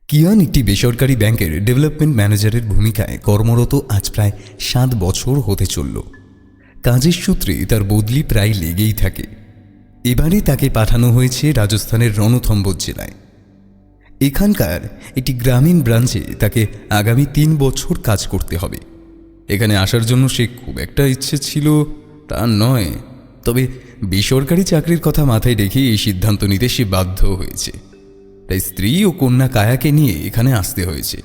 কিয়ান একটি বেসরকারি ব্যাংকের ডেভেলপমেন্ট ম্যানেজারের ভূমিকায় কর্মরত আজ প্রায় 7 বছর হতে চলল। কাজের সূত্রে তার বদলি প্রায় লেগেই থাকে। এবারে তাকে পাঠানো হয়েছে রাজস্থানের রণথম্বোর জেলায়। এখানকার একটি গ্রামীণ ব্রাঞ্চে তাকে আগামী 3 বছর কাজ করতে হবে। এখানে আসার জন্য সে খুব একটা ইচ্ছে ছিল তা নয়, তবে বেসরকারি চাকরির কথা মাথায় রেখে এই সিদ্ধান্ত নিতে সে বাধ্য হয়েছে। তাই স্ত্রী ও কন্যা কায়াকে নিয়ে এখানে আসতে হয়েছে।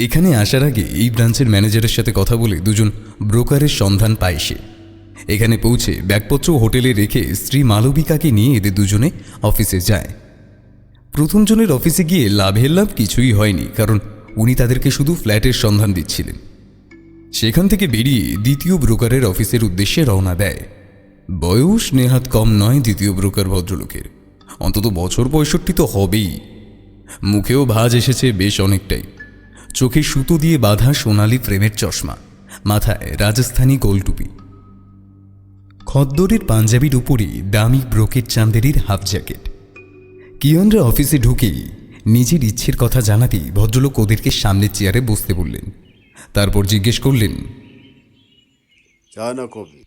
এখানে আসার আগে এই ব্রাঞ্চের ম্যানেজারের সাথে কথা বলে দুজন ব্রোকারের সন্ধান পায় সে। এখানে পৌঁছে ব্যাগপত্র হোটেলে রেখে স্ত্রী মালবিকাকে নিয়ে এদের দুজনে অফিসে যায়। প্রথম জনের অফিসে গিয়ে লাভের লাভ কিছুই হয়নি, কারণ উনি তাদেরকে শুধু ফ্ল্যাটের সন্ধান দিচ্ছিলেন। সেখান থেকে বেরিয়ে দ্বিতীয় ব্রোকারের অফিসের উদ্দেশ্যে রওনা দেয়। বয়স নেহাত কম নয় দ্বিতীয় ব্রোকার ভদ্রলোকের, অন্তত বছর 65 তো হবেই। মুখেও ভাঁজ এসেছে বেশ অনেকটাই। চোখে সুতো দিয়ে বাঁধা সোনালি ফ্রেমের চশমা, মাথায় রাজস্থানী গোলটুপি, খদ্দরের পাঞ্জাবির উপরে দামি ব্রোকেট চান্দেরির হাফ জ্যাকেট। কিয়নরা অফিসে ঢুকেই নিজের ইচ্ছের কথা জানাতেই ভদ্রলোক ওদেরকে সামনের চেয়ারে বসতে বললেন। তারপর জিজ্ঞেস করলেন, চা না কফি?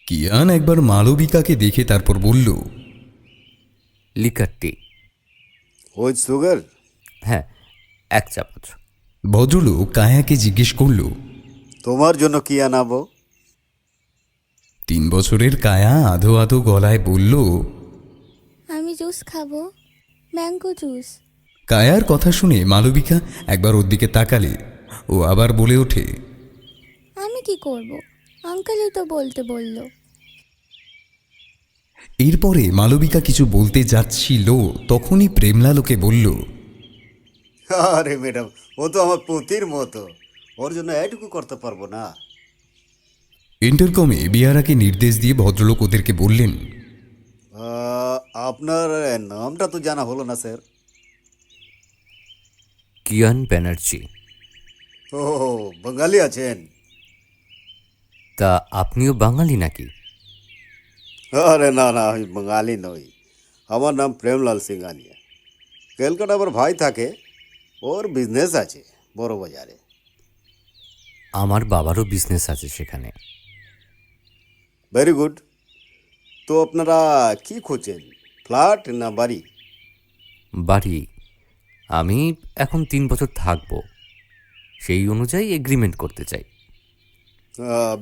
কিয়ান একবার মালবিকাকে দেখে তারপর বলল, লিকার টি। With sugar? হ্যাঁ, 1 চামচ। ভদ্রলোক কায়াকে জিজ্ঞেস করল, তোমার জন্য কি আনাবো? 3 বছরের কায়া আধো আধো গলায় বলল, আমি জুস খাবো, ম্যাঙ্গো জুস। কায়ার কথা শুনে মালবিকা একবার ওর দিকে তাকালে ও আবার বলে ওঠে, আমি কি করব, আঙ্কেলই তো বলতে বলল। এরপরে মালবিকা কিছু বলতে যাচ্ছিল, তখনই প্রেমলাল ওকে বলল, আরে ম্যাডাম, ও তো আমার পুতির মতো, ওর জন্য এটুকু করতে পারবো না? ইন্টারকমে বিয়ারাকে নির্দেশ দিয়ে ভদ্রলোক ওদেরকে বললেন, আপনার নামটা তো জানা হলো না স্যার। কিয়ান ব্যানার্জি। ও, বাঙালি আছেন? তা আপনিও বাঙালি নাকি? আরে না না, আমি বাঙালি নই, আমার নাম প্রেমলাল সিংহানিয়া। ক্যালকাটা আমার ভাই থাকে, ওর বিজনেস আছে বড় বাজারে। আমার বাবারও বিজনেস আছে সেখানে। Very good. তো আপনারা কি খুঁজছেন, ফ্ল্যাট না বাড়ি? বাড়ি। আমি এখন 3 বছর থাকবো, সেই অনুযায়ী এগ্রিমেন্ট করতে চাই।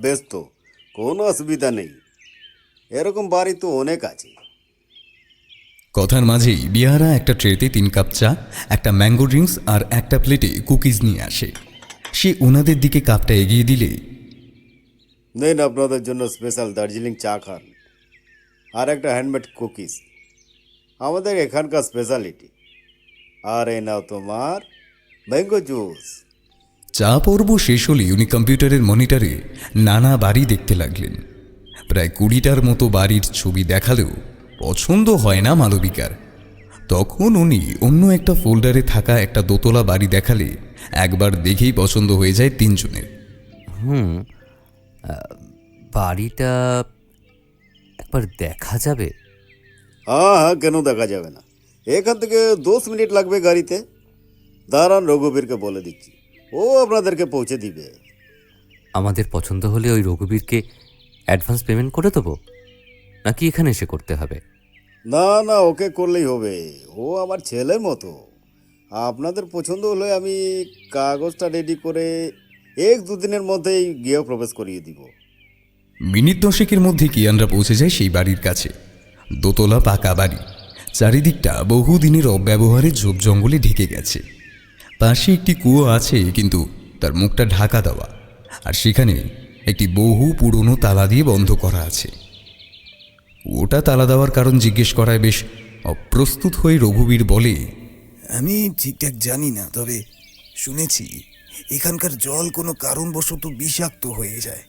বেশ, তো কোনো অসুবিধা নেই, এরকম বাড়ি তো অনেক আছে। কথার মাঝেই বিয়ারা একটা ট্রেতে 3 কাপ চা, একটা ম্যাঙ্গো ড্রিঙ্কস আর একটা প্লেটে কুকিজ নিয়ে আসে। সে ওনাদের দিকে কাপটা এগিয়ে দিলে, নেন আপনাদের জন্য স্পেশাল দার্জিলিং চা খান, আর একটা হ্যান্ডমেড কুকিজ, আমাদের এখানকার স্পেশালিটি। আর এই নাও তোমার ম্যাঙ্গো জুস। চা পর্ব শেষ হলে উনি কম্পিউটারের মনিটরে নানা বাড়ি দেখতে লাগলেন। প্রায় 20টার মতো বাড়ির ছবি দেখালেও পছন্দ হয় না মালবিকার। তখন উনি অন্য একটা ফোল্ডারে থাকা একটা দোতলা বাড়ি দেখালে একবার দেখেই পছন্দ হয়ে যায় 3 জনের। বাড়িটা একবার দেখা যাবে? হ্যাঁ হ্যাঁ, কেন দেখা যাবে না, এখান থেকে 10 মিনিট লাগবে গাড়িতে। দাঁড়ান, রঘুবীরকে বলে দিচ্ছি, ও আপনাদেরকে পৌঁছে দিবে। আমাদের পছন্দ হলে ওই রঘুবীরকে অ্যাডভান্স পেমেন্ট করে দেবো, নাকি এখানে এসে করতে হবে? না না, ওকে করলেই হবে, ও আমার ছেলের মতো। আপনাদের পছন্দ হলে আমি কাগজটা রেডি করে 1-2 দিনের মধ্যেই গৃহ প্রবেশ করিয়ে দিব। মিনিট 10 মধ্যে কিয়ানরা পৌঁছে যায় সেই বাড়ির কাছে। দোতলা পাকা বাড়ি, চারিদিকটা বহুদিনের অব্যবহারে ঝোপ জঙ্গলে ঢেকে গেছে। পাশে একটি কুয়ো আছে, কিন্তু তার মুখটা ঢাকা দেওয়া, আর সেখানে একটি বহু পুরনো তালা দিয়ে বন্ধ করা আছে। ওটা তালা দেওয়ার কারণ জিজ্ঞেস করায় বেশ অপ্রস্তুত হয়ে রঘুবীর বলে, আমি ঠিকঠাক জানি না, তবে শুনেছি এখানকার জল কোনো কারণবশত বিষাক্ত হয়ে যায়,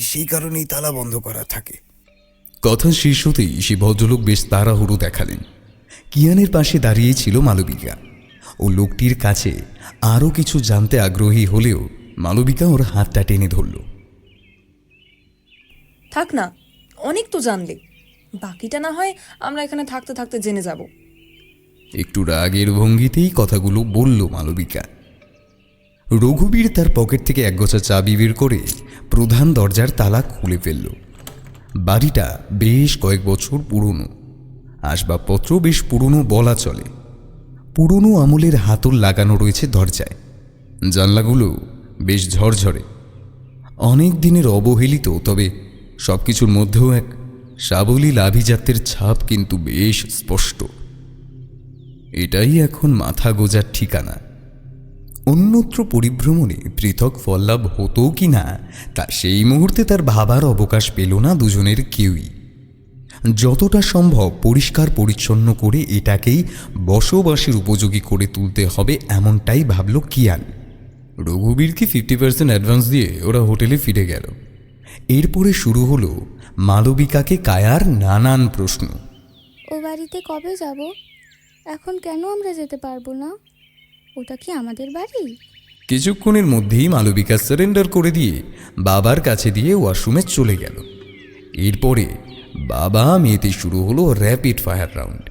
সেই কারণেই তালা বন্ধ করা থাকে। কথা শেষ হতেই সে ভদ্রলোক বেশ তাড়াহুড়ো দেখালেন। কিয়ানের পাশে দাঁড়িয়ে ছিল মালবিকা। ও লোকটির কাছে আরও কিছু জানতে আগ্রহী হলেও মালবিকা ওর হাতটা টেনে ধরল। থাক না, অনেক তো জানলে, বাকিটা না হয় আমরা এখানে থাকতে থাকতে জেনে যাব। একটু রাগের ভঙ্গিতেই কথাগুলো বলল মালবিকা। রঘুবীর তার পকেট থেকে একগোছা চাবি বের করে প্রধান দরজার তালা খুলে ফেলল। বাড়িটা বেশ কয়েক বছর পুরনো, আসবাবপত্র বেশ পুরনো বলা চলে। পুরনো আমলের হাতল লাগানো রয়েছে দরজায়, জানলাগুলো বেশ ঝরঝরে, অনেক দিনের অবহেলিত, তবে সবকিছুর মধ্যেও এক সাবলীল আভিজাত্যের ছাপ কিন্তু বেশ স্পষ্ট। এটাই এখন মাথা গোজার ঠিকানা। অন্যত্র পরিভ্রমণে পৃথক ফললাভ হতো কি না তা সেই মুহূর্তে তার ভাবার অবকাশ পেল না দুজনের কেউই। যতটা সম্ভব পরিষ্কার পরিচ্ছন্ন করে এটাকেই বসবাসের উপযোগী করে তুলতে হবে এমনটাই ভাবল কিয়ান। রঘুবীরকে 50% অ্যাডভান্স দিয়ে ওরা হোটেলে ফিরে গেল। এরপরে শুরু হলো মালবিকাকে কায়ার নানান প্রশ্ন। ও বাড়িতে কবে যাব? এখন কেন আমরা যেতে পারবো না? ওটা কি আমাদের বাড়ি? কিছুক্ষণের মধ্যেই মালবিকা সারেন্ডার করে দিয়ে বাবার কাছে দিয়ে ওয়াশরুমে চলে গেল। এরপরে বাবা মেয়েতে শুরু হলো র্যাপিড ফায়ার রাউন্ড।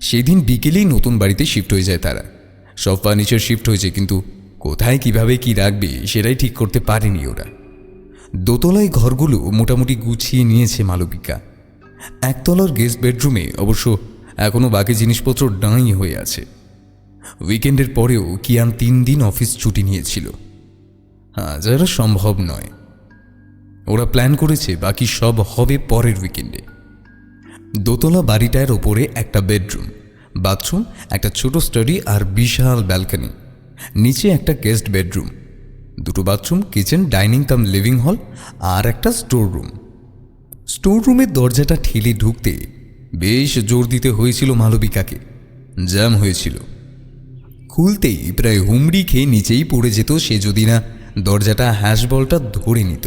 সেদিন বিকেলেই নতুন বাড়িতে শিফট হয়ে যায় তারা। সব ফার্নিচার শিফট হয়েছে, কিন্তু কোথায় কিভাবে কি রাখবে সেটাই ঠিক করতে পারেনি ওরা। দোতলায় ঘরগুলো মোটামুটি গুছিয়ে নিয়েছে মালবিকা। একতলার গেস্ট বেডরুমে অবশ্য এখনও বাকি জিনিসপত্র ডাঁই হয়ে আছে। উইকেন্ডের পরেও কিয়ান 3 দিন অফিস ছুটি নিয়েছিল। যারা সম্ভব নয়। ওরা প্ল্যান করেছে বাকি সব হবে পরের উইকেন্ডে। দোতলা বাড়িটার ওপরে একটা বেডরুম, বাথরুম, একটা ছোট স্টাডি আর বিশাল ব্যালকনি। নিচে একটা গেস্ট বেডরুম, 2টো bathroom, kitchen, dining cum living hall আর একটা স্টোর রুম। স্টোর রুমের দরজাটা ঠেলে ঢুকতে বেশ জোর দিতে হয়েছিল মালবিকাকে। জ্যাম হয়েছিল। খুলতেই প্রায় হুমড়ি খেয়ে নিচেই পড়ে যেত সে যদি না দরজাটা হ্যাশবলটা ধরে নিত।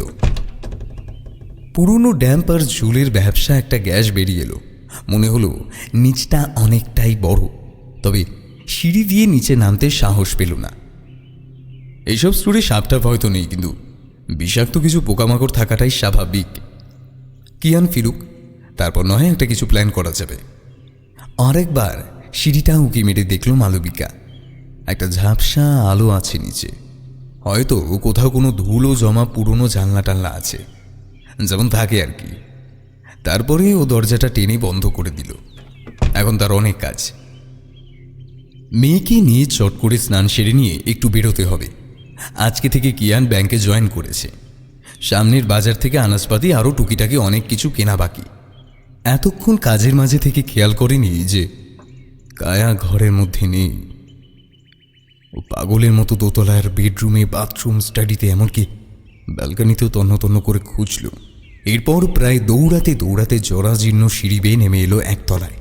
পুরনো ড্যাম্প আর ঝুলের ব্যবসা একটা গ্যাস বেরিয়ে এলো। মনে হলো নিচটা অনেকটাই বড়, তবে সিঁড়ি দিয়ে নিচে নামতে সাহস পেল না। এইসব স্টোরে সাপটাপ হয়তো নেই, কিন্তু বিষাক্ত কিছু পোকামাকড় থাকাটাই স্বাভাবিক। কিয়ান ফিরুক, তারপর নয় একটা কিছু প্ল্যান করা যাবে। আরেকবার সিঁড়িটা উঁকি মেরে দেখল মালবিকা। একটা ঝাপসা আলো আছে নিচে, হয়তো কোথাও কোনো ধুলো জমা পুরনো জানলা টানলা আছে, যেমন থাকে আর কি। তারপরে ও দরজাটা টেনে বন্ধ করে দিল। এখন তার অনেক কাজ। মেয়েকে নিয়ে চট করে স্নান সেরে নিয়ে একটু বেরোতে হবে। আজকে থেকে কিয়ান ব্যাংকে জয়েন করেছে। সামনের বাজার থেকে আনাজপাতি আরও টুকিটাকি অনেক কিছু কেনা বাকি। এতক্ষণ কাজের মাঝে থেকে খেয়াল করেনি যে কায়া ঘরের মধ্যে নেই। ও পাগলের মতো দোতলার বেডরুমে, বাথরুম, স্টাডিতে, এমনকি ব্যালকনিতেও তন্ন তন্ন করে খুঁজল। এরপর প্রায় দৌড়াতে দৌড়াতে জরাজীর্ণ সিঁড়ি বেয়ে নেমে এলো একতলায়।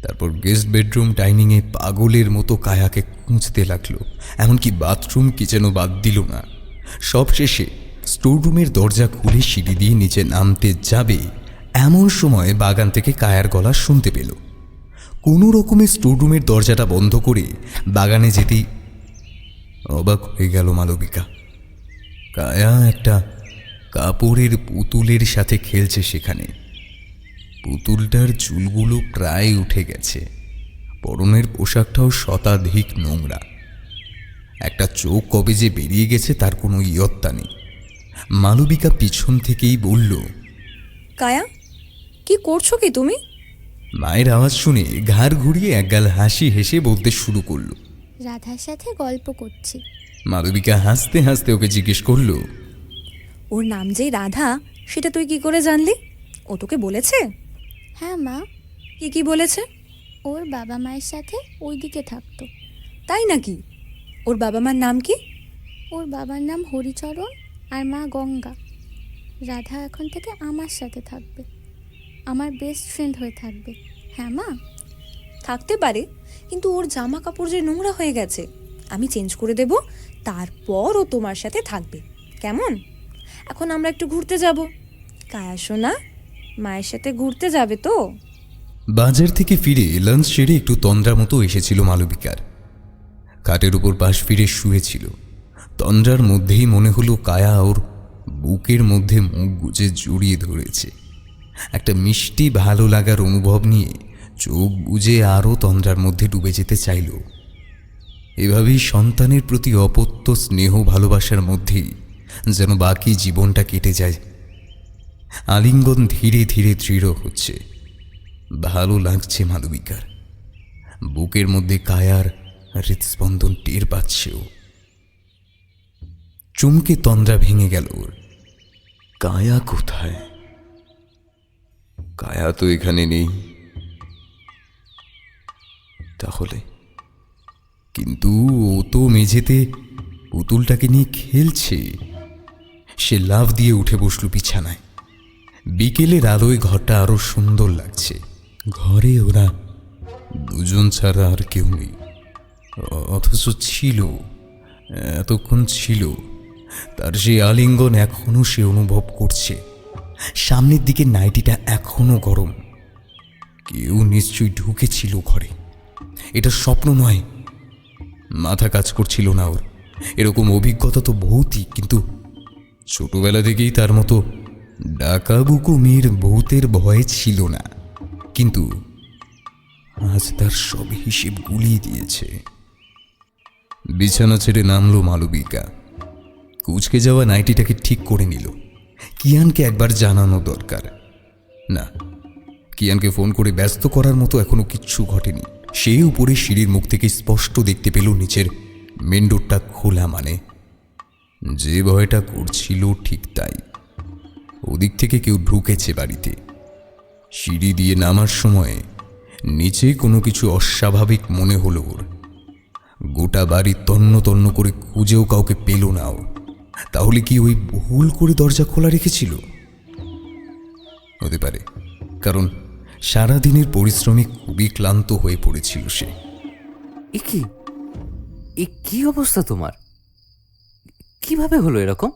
তারপর গেস্ট বেডরুম, ডাইনিংয়ে পাগলের মতো কায়াকে খুঁজতে লাগলো। এমনকি বাথরুম, কিচেনও বাদ দিল না। সবশেষে স্টোররুমের দরজা খুলে সিঁড়ি দিয়ে নিচে নামতে যাবে এমন সময় বাগান থেকে কায়ার গলা শুনতে পেল। কোনো রকমে স্টোররুমের দরজাটা বন্ধ করে বাগানে যেতেই অবাক হয়ে গেল মালবিকা। কায়া একটা কাপড়ের পুতুলের সাথে খেলছে সেখানে। পুতুলটার চুলগুলো প্রায় উঠে গেছে, পরনের পোশাকটাও শতাধিক নোংরা। একটা চোখ কবে যে বেরিয়ে গেছে তার কোনো ইয়ত্তা নেই। মালবিকা পিছন থেকেই বলল, কায়া, কি করছো কি তুমি? মায়ের আওয়াজ শুনে ঘাড় ঘুরিয়ে একগাল হাসি হেসে বলতে শুরু করল, রাধার সাথে গল্প করছি। মালবিকা হাসতে হাসতে ওকে জিজ্ঞেস করল, ওর নাম যে রাধা সেটা তুই কি করে জানলি? ও তোকে বলেছে? হ্যাঁ মা, কি কি বলেছে? ওর বাবা মায়ের সাথে ওইদিকে থাকতো। তাই নাকি? ওর বাবা মার নাম কি? ওর বাবার নাম হরিচরণ আর মা গঙ্গা। রাধা এখন থেকে আমার সাথে থাকবে, আমার বেস্ট ফ্রেন্ড হয়ে থাকবে। হ্যাঁ মা। থাকতে পারে, কিন্তু ওর জামা কাপড় যে নোংরা হয়ে গেছে, আমি চেঞ্জ করে দেব, তারপর ও তোমার সাথে থাকবে, কেমন? এখন আমরা একটু ঘুরতে যাব। কায়া সোনা, মায়ের সাথে ঘুরতে যাবে তো? বাজার থেকে ফিরে লাঞ্চ সেরে একটু তন্দ্রা মতো এসেছিল মালবিকার। খাটের উপর পাশ ফিরে শুয়েছিল। তন্দ্রার মধ্যেই মনে হলো কায়া ওর বুকের মধ্যে মুখ গুজে জড়িয়ে ধরেছে। একটা মিষ্টি ভালো লাগার অনুভব নিয়ে চোখ বুজে আরও তন্দ্রার মধ্যে ডুবে যেতে চাইল। এভাবেই সন্তানের প্রতি অপত্য স্নেহ ভালোবাসার মধ্যেই যেন বাকি জীবনটা কেটে যায়। আলিঙ্গন ধীরে ধীরে দৃঢ় হচ্ছে। ভালো লাগছে মালবিকার। বুকের মধ্যে কায়ার হৃদস্পন্দন টের পাচ্ছেও। চমকে তন্দ্রা ভেঙে গেল ওর। কায়া কোথায়? কায়া তো এখানে নেই। তাহলে কিন্তু ও তো মেঝেতে পুতুলটাকে নিয়ে খেলছে। সে লাফ দিয়ে উঠে বসল বিছানায়। বিকেলের আলোয় ঘরটা আরো সুন্দর লাগছে। ঘরে ওরা দুজন ছাড়া আর কেউ নেই, অথচ ছিল, এতক্ষণ ছিল। তার সেই আলিঙ্গন এখনো সে অনুভব করছে। সামনের দিকে নাইটিটা এখনো গরম। কেউ নিশ্চয়ই ঢুকেছিল ঘরে। এটা স্বপ্ন নয়। মাথা কাজ করছিল না ওর। এরকম অভিজ্ঞতা তো বহুতই, কিন্তু ছোটবেলা থেকেই তার মতো ডাকাবুকু মেয়ের ভূতের ভয় ছিল না। কিন্তু আজ তার সব হিসেব গুলিয়ে দিয়েছে। বিছানা ছেড়ে নামলো মালবিকা। কুচকে যাওয়া নাইটিটাকে ঠিক করে নিল। কিয়ানকে একবার জানানো দরকার। না, কিয়ানকে ফোন করে ব্যস্ত করার মতো এখনো কিচ্ছু ঘটেনি। সে উপরে সিঁড়ির মুখ থেকে স্পষ্ট দেখতে পেল নিচের মেন ডোরটা খোলা। মানে যে ভয়টা করছিল ঠিক তাই। ওদিক থেকে কেউ ঢুকেছে বাড়িতে। সিঁড়ি দিয়ে নামার সময় নিচে কোনো কিছু অস্বাভাবিক মনে হলো ওর। গোটা বাড়ি তন্ন তন্ন করে খুঁজেও কাউকে পেল না ও। তাহলে কি ওই ভুল করে দরজা খোলা রেখেছিল? হতে পারে, কারণ সারাদিনের পরিশ্রমে খুবই ক্লান্ত হয়ে পড়েছিল সে। এ কি অবস্থা তোমার? কিভাবে হলো এরকম?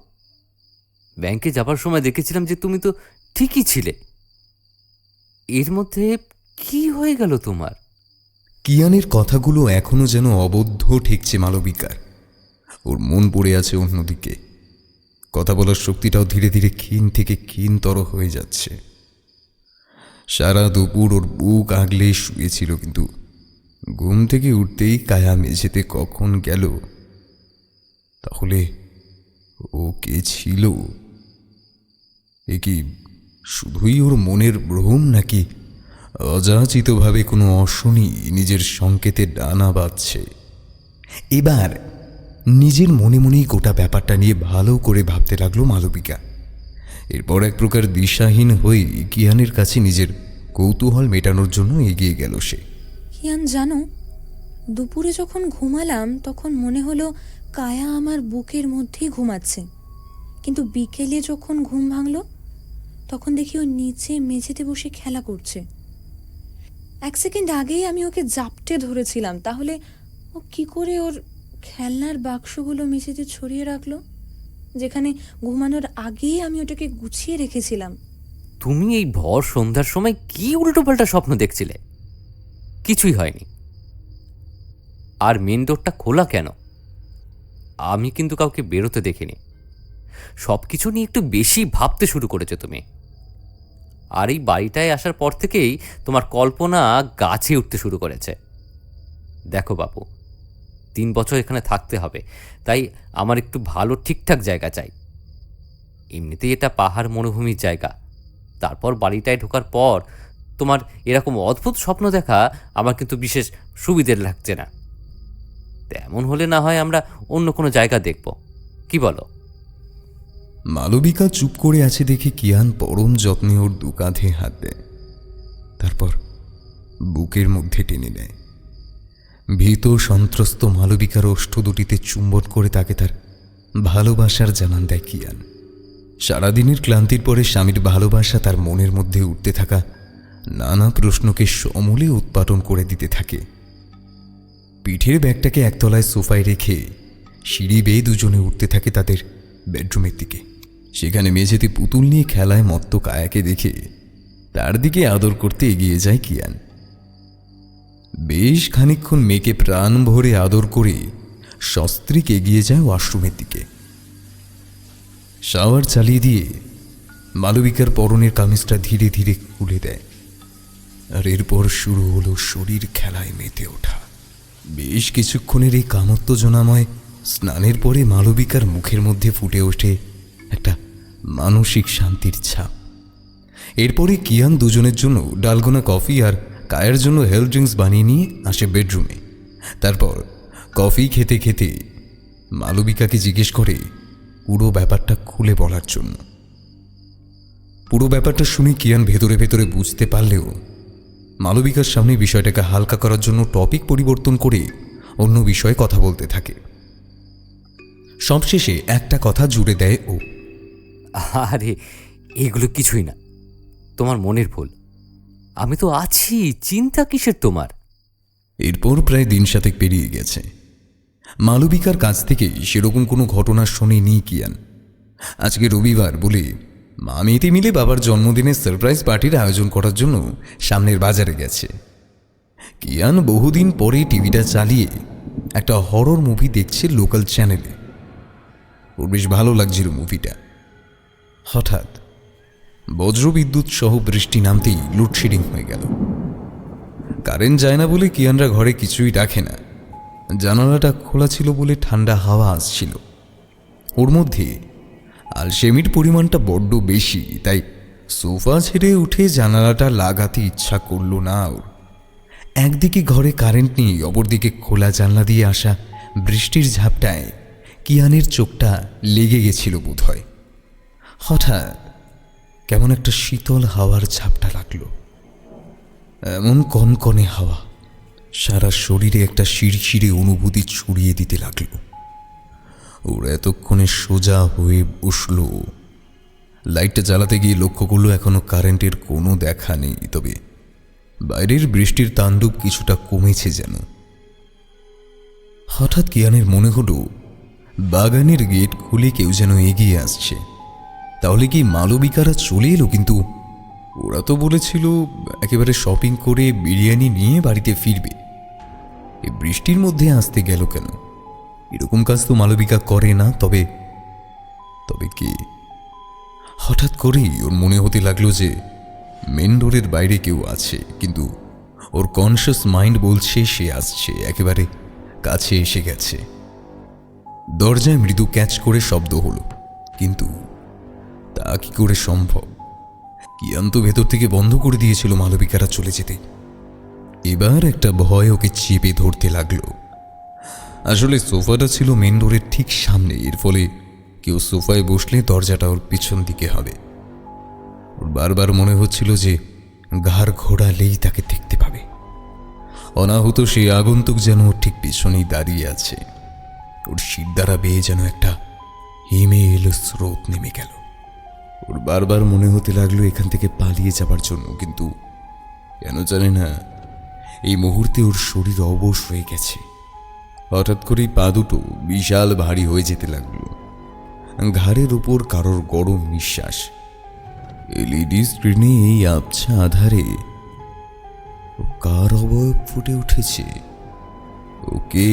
ব্যাংকে যাবার সময় দেখেছিলাম যে তুমি তো ঠিকই ছিলে। এর মধ্যে কি হয়ে গেল তোমার? কিয়ানের কথাগুলো এখনো যেন অবদ্ধ ঠেকছে মালবিকার। ওর মন পড়ে আছে অন্যদিকে। কথা বলার শক্তিটাও ধীরে ধীরে ক্ষীণ থেকে ক্ষীণতর হয়ে যাচ্ছে। সারা দুপুর ওর বুক আগলে শুয়েছিল, কিন্তু ঘুম থেকে উঠতেই কায়া মেঝেতে কখন গেল? তাহলে ও কে ছিল? এ কি শুধুই ওর মনের ভ্রম, নাকি অযাচিতভাবে কোনো অশনি নিজের সংকেতে ডানা বাঁধছে? এবার নিজের মনে মনেই গোটা ব্যাপারটা নিয়ে ভালো করে ভাবতে লাগলো মালবিকা। এরপর এক প্রকার দিশাহীন হয়ে কিয়ানের কাছে নিজের কৌতূহল মেটানোর জন্য এগিয়ে গেল সে। কিয়ান জানো, দুপুরে যখন ঘুমালাম তখন মনে হলো কায়া আমার বুকের মধ্যেই ঘুমাচ্ছে, কিন্তু বিকেলে যখন ঘুম ভাঙলো তখন দেখি ও নিচে মেঝেতে বসে খেলা করছে। এক সেকেন্ড আগেই আমি ওকে জাপটে ধরেছিলাম, তাহলে ও কি করে ওর খেলনার বাক্সগুলো মেঝেতে ছড়িয়ে রাখলো, যেখানে ঘুমানোর আগেই আমি ওটাকে গুছিয়ে রেখেছিলাম? তুমি এই ভর সন্ধ্যার সময় কি উল্টোপাল্টা স্বপ্ন দেখছিলে? কিছুই হয়নি। আর মেন ডোরটা খোলা কেন? আমি কিন্তু কাউকে বেরোতে দেখিনি। সব কিছু নিয়ে একটু বেশি ভাবতে শুরু করেছো তুমি। আর এই বাড়িটায় আসার পর থেকেই তোমার কল্পনা গাছে উঠতে শুরু করেছে। দেখো বাপু, 3 বছর এখানে থাকতে হবে, তাই আমার একটু ভালো ঠিকঠাক জায়গা চাই। এমনিতেই এটা পাহাড় মরুভূমির জায়গা। তারপর বাড়িটায় ঢোকার পর তোমার এরকম অদ্ভুত স্বপ্ন দেখা আমার কিন্তু বিশেষ সুবিধের লাগছে না। তেমন হলে না হয় আমরা অন্য কোনো জায়গা দেখব, কি বলো? মালবিকা চুপ করে আছে দেখে কিয়ান পরম যত্নে ওর দু কাঁধে হাত দেয়। তারপর বুকের মধ্যে টেনে নেয়। ভীত সন্ত্রস্ত মালবিকার ওষ্ঠ দুটিতে চুম্বন করে তাকে তার ভালোবাসার জানান দেয় কিয়ান। সারাদিনের ক্লান্তির পরে স্বামীর ভালোবাসা তার মনের মধ্যে উঠতে থাকা নানা প্রশ্নকে সমূলে উৎপাটন করে দিতে থাকে। পিঠের ব্যাগটাকে একতলায় সোফায় রেখে সিঁড়ি বেয়ে দুজনে উঠতে থাকে তাদের বেডরুমের দিকে। সেখানে মেঝেতে পুতুল নিয়ে খেলায় মত্ত কায়াকে দেখে তার দিকে আদর করতে এগিয়ে যায় কিয়ান। বেশ খানিকক্ষণ মেয়েকে প্রাণ ভরে আদর করে সস্ত্রীক এগিয়ে যায় ওয়াশরুমের দিকে। শাওয়ার চালিয়ে দিয়ে মালবিকার পরনের কামিজটা ধীরে ধীরে খুলে দেয়। আর এরপর শুরু হলো শরীর খেলায় মেতে ওঠা। বেশ কিছুক্ষণের এই কামোত্তেজনাময় স্নানের পরে মালবিকার মুখের মধ্যে ফুটে ওঠে একটা মানসিক শান্তির ছাপ। এরপরে কিয়ান দুজনের জন্য ডালগোনা কফি আর কায়ের জন্য হেলথ ড্রিঙ্কস বানিয়ে নিয়ে আসে বেডরুমে। তারপর কফি খেতে খেতে মালবিকাকে জিজ্ঞেস করে পুরো ব্যাপারটা খুলে বলার জন্য। পুরো ব্যাপারটা শুনে কিয়ান ভেতরে ভেতরে বুঝতে পারলেও মালবিকার সামনে বিষয়টাকে হালকা করার জন্য টপিক পরিবর্তন করে অন্য বিষয়ে কথা বলতে থাকে। সবশেষে একটা কথা জুড়ে দেয় ও, আরে এগুলো কিছুই না, তোমার মনের ভুল। আমি তো আছি, চিন্তা কিসের তোমার? এরপর প্রায় দিন সাতেক পেরিয়ে গেছে। মালবিকার কাছ থেকে সেরকম কোনো ঘটনা শোনেনি কিয়ান। আজকে রবিবার বলে মা মেয়েতে মিলে বাবার জন্মদিনের সারপ্রাইজ পার্টির আয়োজন করার জন্য সামনের বাজারে গেছে। কিয়ান বহুদিন পরে টিভিটা চালিয়ে একটা হরর মুভি দেখছে লোকাল চ্যানেলে। ওর বেশ ভালো লাগছিল মুভিটা। হঠাৎ বজ্রবিদ্যুৎ সহ বৃষ্টি নামতেই লোডশেডিং হয়ে গেল। কারেন্ট যায় না বলে কিয়ানরা ঘরে কিছুই রাখে না। জানালাটা খোলা ছিল বলে ঠান্ডা হাওয়া আসছিল। ওর মধ্যে আলসেমির পরিমাণটা বড্ড বেশি, তাই সোফা ছেড়ে উঠে জানালাটা লাগাতে ইচ্ছা করল না ওর। একদিকে ঘরে কারেন্ট নেই, অপরদিকে খোলা জানলা দিয়ে আসা বৃষ্টির ঝাপটায় কিয়ানের চোখটা লেগে গেছিল বোধহয়। হঠাৎ কেমন একটা শীতল হাওয়ার ঝাপটা লাগলো। এমন কনকনে হাওয়া সারা শরীরে একটা শিরশিরে অনুভূতি ছড়িয়ে দিতে লাগলো। ওর এতক্ষণে সোজা হয়ে বসলো। লাইটটা জ্বালাতে গিয়ে লক্ষ্য করলো এখনো কারেন্টের কোনো দেখা নেই, তবে বাইরের বৃষ্টির তাণ্ডব কিছুটা কমেছে যেন। হঠাৎ কিয়ানের মনে হলো বাগানের গেট খুলে কেউ যেন এগিয়ে আসছে। তাহলে কি মালবিকারা চলে এলো? কিন্তু ওরা তো বলেছিল একেবারে শপিং করে বিরিয়ানি নিয়ে বাড়িতে ফিরবে। এই বৃষ্টির মধ্যে আসতে গেল কেন? এরকম কাজ তো মালবিকা করে না। তবে কে? হঠাৎ করেই ওর মনে হতে লাগলো যে মেন ডোরের বাইরে কেউ আছে, কিন্তু ওর কনশিয়াস মাইন্ড বলছে সে আসছে, একেবারে কাছে এসে গেছে। দরজায় মৃদু ক্যাচ করে শব্দ হলো, কিন্তু তা কি করে সম্ভব? কিয়ান তো ভেতর থেকে বন্ধ করে দিয়েছিল মালবিকারা চলে যেতে। এবার একটা ভয় ওকে চেপে ধরতে লাগলো। আসলে সোফাটা ছিল মেন ডোরের ঠিক সামনে, এর ফলে কেউ সোফায় বসলে দরজাটা ওর পিছন দিকে হবে। ওর বারবার মনে হচ্ছিল যে ঘাড় ঘোরালেই তাকে দেখতে পাবে। অনাহত সেই আগন্তুক যেন ওর ঠিক পিছনেই দাঁড়িয়ে আছে। ওর শির দ্বারা বেয়ে যেন একটা হিমে এলো স্রোত নেমে গেল। ওর বারবার মনে হতে লাগলো এখান থেকে পালিয়ে যাবার জন্য, কিন্তু কেন জানে না এই মুহূর্তে ওর শরীর অবশ হয়ে গেছে। হঠাৎ করেই পা দুটো বিশাল ভারী হয়ে যেতে লাগলো। ঘাড়ের উপর কারোর গরম নিঃশ্বাস। এলইডি স্ক্রিনে এই আবছা আধারে ও কার অবয়ব ফুটে উঠেছে? ওকে।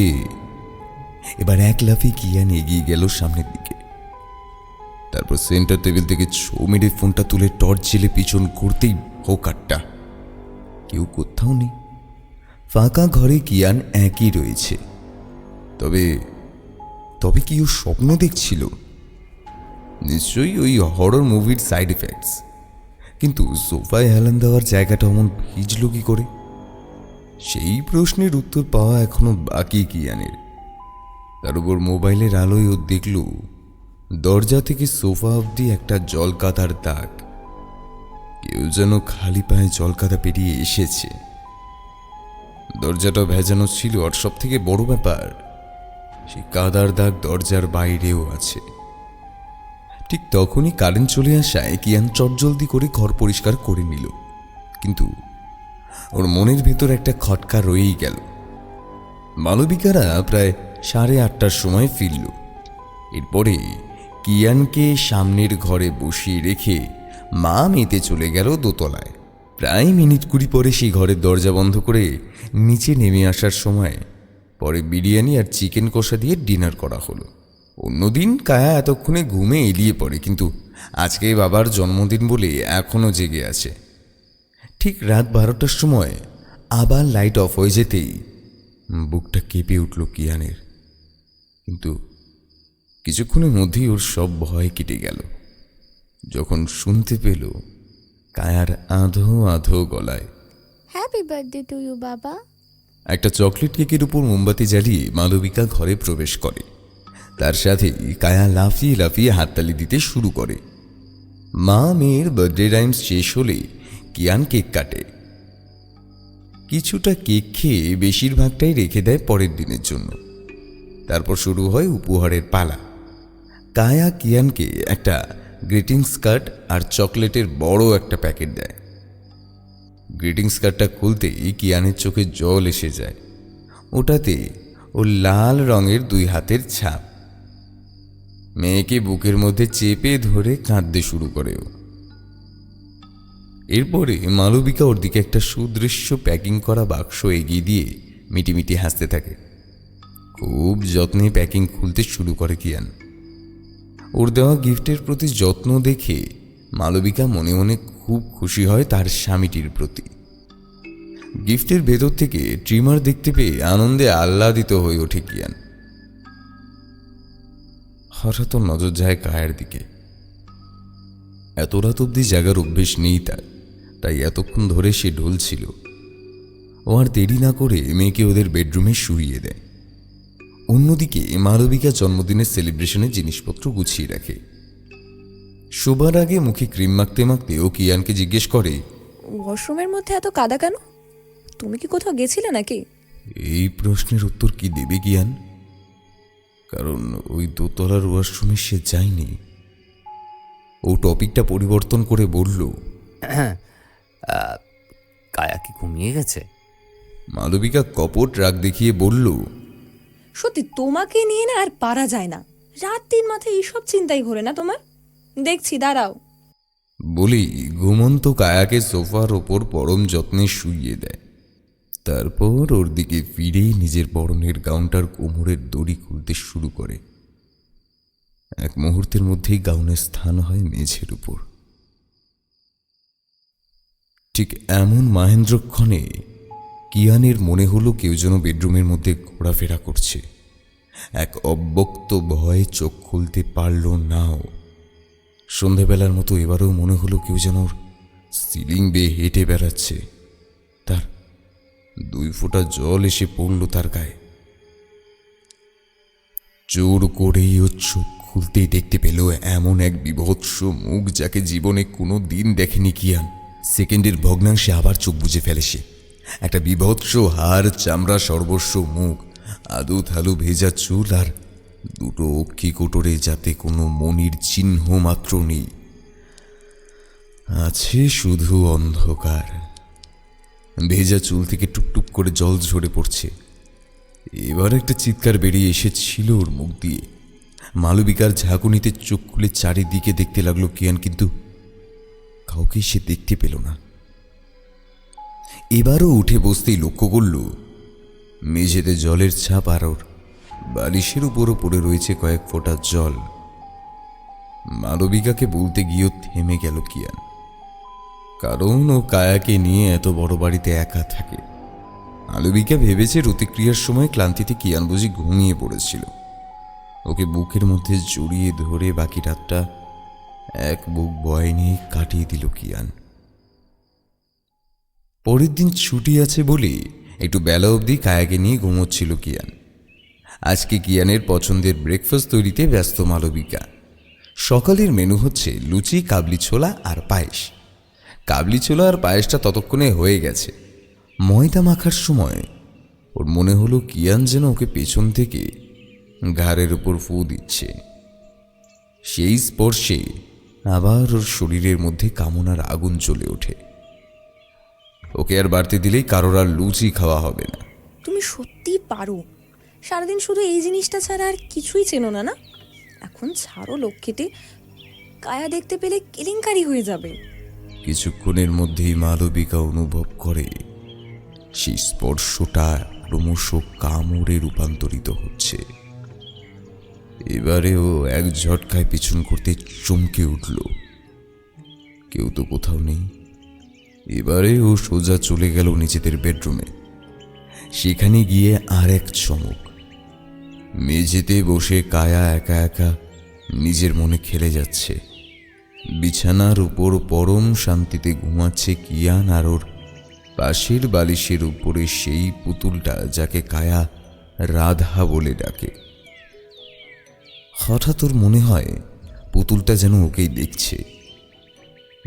এবার এক লাফে কিয়ান এগিয়ে গেল সামনের দিকে। তারপর সেন্টার টেবিল থেকে ছো মেরে ফোনটা তুলে টর্চ জেলে পিছন করতেই হোকারটা। কেউ কোথাও নেই। ফাঁকা ঘরে কিয়ান একই রয়েছে। তবে কি ও স্বপ্ন দেখছিল? নিশ্চয়ই ওই হরর মুভির সাইড এফেক্টস। কিন্তু সোফায় হেলান দেওয়ার জায়গাটা অমন ভিজল কি করে? সেই প্রশ্নের উত্তর পাওয়া এখনো বাকি কিয়ানের। তার উপর মোবাইলের আলোয় ও দেখল দরজা থেকে সোফা অবধি একটা জলকাদার দাগ। কেউ যেন খালি পায়ে জলকাদা পেরিয়ে এসেছে। দরজাটা ভেজানো ছিল, আর সব থেকে বড় ব্যাপার সেই কাদার দাগ দরজার বাইরেও আছে। ঠিক তখনই কারেন্ট চলে আসায় কিয়ান চটজলদি করে ঘর পরিষ্কার করে নিল, কিন্তু ওর মনের ভেতর একটা খটকা রয়েই গেল। মালবিকারা প্রায় 8:30টার সময় ফিরল। এরপরে কিয়ানকে সামনের ঘরে বসিয়ে রেখে মা মেতে চলে গেল দোতলায়। প্রায় মিনিট 20 পরে সেই ঘরের দরজা বন্ধ করে নিচে নেমে আসার সময় পরে বিরিয়ানি আর চিকেন কষা দিয়ে ডিনার করা হলো। অন্যদিন কায়া এতক্ষণে ঘুমে এলিয়ে পড়ে, কিন্তু আজকে বাবার জন্মদিন বলে এখনও জেগে আছে। ঠিক ঠিক রাত 12টার সময় আবার লাইট অফ হয়ে যেতেই বুকটা কেঁপে উঠল কিয়ানের। কিন্তু কিছুক্ষণের মধ্যেই ওর সব ভয় কেটে গেল যখন শুনতে পেল কায়ার আধো আধো গলায়, হ্যাপি বার্থডে টু ইউ বাবা। একটা চকলেট কেকের উপর মোমবাতি জ্বালিয়ে মালবিকা ঘরে প্রবেশ করে। তার সাথে কায়া লাফিয়ে লাফিয়ে হাততালি দিতে শুরু করে। মা মেয়ের বার্থডে রাইমস শেষ হলে কিয়ান কেক কাটে। কিছুটা কেক খেয়ে বেশিরভাগটাই রেখে দেয় পরের দিনের জন্য। তারপর শুরু হয় উপহারের পালা। কায়া কিয়ানকে একটা গ্রিটিংস কার্ড আর চকলেটের বড় একটা প্যাকেট দেয়। গ্রিটিংস কার্ডটা খুলতেই কিয়ানের চোখে জল এসে যায়। ওটাতে ওর লাল রঙের 2 হাতের ছাপ। মেয়েকে বুকের মধ্যে চেপে ধরে কাঁদতে শুরু করে ও। এরপরে মালবিকা ওর দিকে একটা সুদৃশ্য প্যাকিং করা বাক্স এগিয়ে দিয়ে মিটিমিটি হাসতে থাকে। খুব যত্নে প্যাকিং খুলতে শুরু করে কিয়ান। ওর দেওয়া গিফটের প্রতি যত্ন দেখে মালবিকা মনে মনে খুব খুশি হয় তার স্বামীটির প্রতি। গিফটের ভেতর থেকে ট্রিমার দেখতে পেয়ে আনন্দে আহ্লাদিত হয়ে ওঠে কিয়ান। হঠাৎ নজর যায় কায়ের দিকে। এত রাত অব্দি জাগার অভ্যেস নেই তার, তাই এতক্ষণ ধরে সে ঢলছিল। ও আর দেরি না করে মেয়েকে ওদের বেডরুমে শুইয়ে দেয়। অন্যদিকে মালবিকা জন্মদিনের সেলিব্রেশনের জিনিসপত্র গুছিয়ে রাখে। শোবার আগে মুখে ক্রিম মাখতে মাখতে ও কিয়ানকে জিজ্ঞেস করে, ওয়াশরুমের মধ্যে এত কাদা কেন? তুমি কি কোথাও গেছিলে নাকি? এই প্রশ্নের উত্তর কি দেবে কিয়ান? কারণ ওই দোতলার ওয়াশরুমে সে যায়নি। ও টপিকটা পরিবর্তন করে বলল, কায়া কি ঘুমিয়ে গেছে? মালবিকা কপট রাগ দেখিয়ে বলল, সত্যি তোমাকে নিয়ে না আর পারা যায় না। রাত 3 মাথায় এইসব চিন্তাই ঘোরে না তোমার? দেখছি, দাঁড়াও। বলেই ঘুমন্ত কায়াকে সোফার ওপর পরম যত্নে শুইয়ে দেয়। তারপর ওর দিকে ফিরেই নিজের পরনের গাউনটার কোমরের দড়ি খুলতে শুরু করে। এক মুহূর্তের মধ্যেই গাউনের স্থান হয় মেঝের উপর। ঠিক এমন মাহেন্দ্রক্ষণে কিয়ানের মনে হলো কেউ যেন বেডরুমের মধ্যে ঘোরাফেরা করছে। এক অব্যক্ত ভয়ে চোখ খুলতে পারল নাও। সন্ধেবেলার মতো এবারেও মনে হলো কেউ যেন ওর সিলিং বেয়ে হেঁটে বেড়াচ্ছে। তার 2 ফোঁটা জল এসে পড়ল তার গায়ে। জোর করেই ও চোখ খুলতেই দেখতে পেল এমন এক বিভৎস মুখ যাকে জীবনে কোনো দিন দেখেনি কিয়ান। সেকেন্ডের ভগ্নাংশে আবার চোখ বুজে ফেলে সে। একটা বিভৎস হাড় চামড়া সর্বস্ব মুখ, আদু থালু ভেজা চুল আর 2 অক্ষি কোটরে যাতে কোনো মনির চিহ্ন মাত্র নেই। আছে শুধু অন্ধকার। ভেজা চুল থেকে টুকটুক করে জল ঝরে পড়ছে। এবার একটা চিৎকার বেরিয়ে এসেছিল ওর মুখ দিয়ে। মালবিকার ঝাঁকুনিতে চোখ খুলে চারিদিকে দেখতে লাগলো কিয়ান, কিন্তু কাউকে সে দেখতে পেল না। এবারও উঠে বসতেই লক্ষ্য করল মেঝেতে জলের ছাপ আর ওর বালিশের উপরও পড়ে রয়েছে কয়েক ফোঁটা জল। মালবিকাকে বলতে গিয়েও থেমে গেল কিয়ান, কারণ ও কায়াকে নিয়ে এত বড় বাড়িতে একা থাকে। মালবিকা ভেবেছে প্রতিক্রিয়ার সময় ক্লান্তিতে কিয়ান বুঝি ঘুমিয়ে পড়েছিল। ওকে বুকের মধ্যে জড়িয়ে ধরে বাকি রাতটা এক বুক ভয় নিয়ে কাটিয়ে দিল কিয়ান। পরের দিন ছুটি আছে বলে একটু বেলা অবধি কায়াকে নিয়ে ঘুমোচ্ছিল কিয়ান। আজকে কিয়ানের পছন্দের ব্রেকফাস্ট তৈরিতে ব্যস্ত মালবিকা। সকালের মেনু হচ্ছে লুচি, কাবলি ছোলা আর পায়েস। কাবলি ছোলা আর পায়েসটা ততক্ষণে হয়ে গেছে। ময়দা মাখার সময় ওর মনে হলো কিয়ান যেন ওকে পেছন থেকে ঘাড়ের উপর ফু দিচ্ছে। সেই স্পর্শে আবার ওর শরীরের মধ্যে কামনার আগুন জ্বলে ওঠে। ওকে আর বাড়তে দিলেই কারোর আর লুচি খাওয়া হবে না। তুমি সত্যি পারো। সারাদিন শুধু এই জিনিসটা ছাড়া আর কিছুই চেনো না, না? এখন ছাড়ো লক্ষ্মীটি। কায়া দেখতে পেলে কেলেঙ্কারি হয়ে যাবে। কিছুক্ষণের মধ্যেই মালবিকা অনুভব করে সেই স্পর্শটা ক্রমশ কামড়ে রূপান্তরিত হচ্ছে। এবারেও এক ঝটকায় পিছন করতে চমকে উঠল। কেউ তো কোথাও নেই। এবারে ও সোজা চলে গেল নিজেদের বেডরুমে। সেখানে গিয়ে আর এক চমক। মেঝেতে বসে কায়া একা একা নিজের মনে খেলে যাচ্ছে। বিছানার উপর পরম শান্তিতে ঘুমাচ্ছে কিয়ান, আর ওর পাশের বালিশের উপরে সেই পুতুলটা যাকে কায়া রাধা বলে ডাকে। হঠাৎ ওর মনে হয় পুতুলটা যেন ওকেই দেখছে।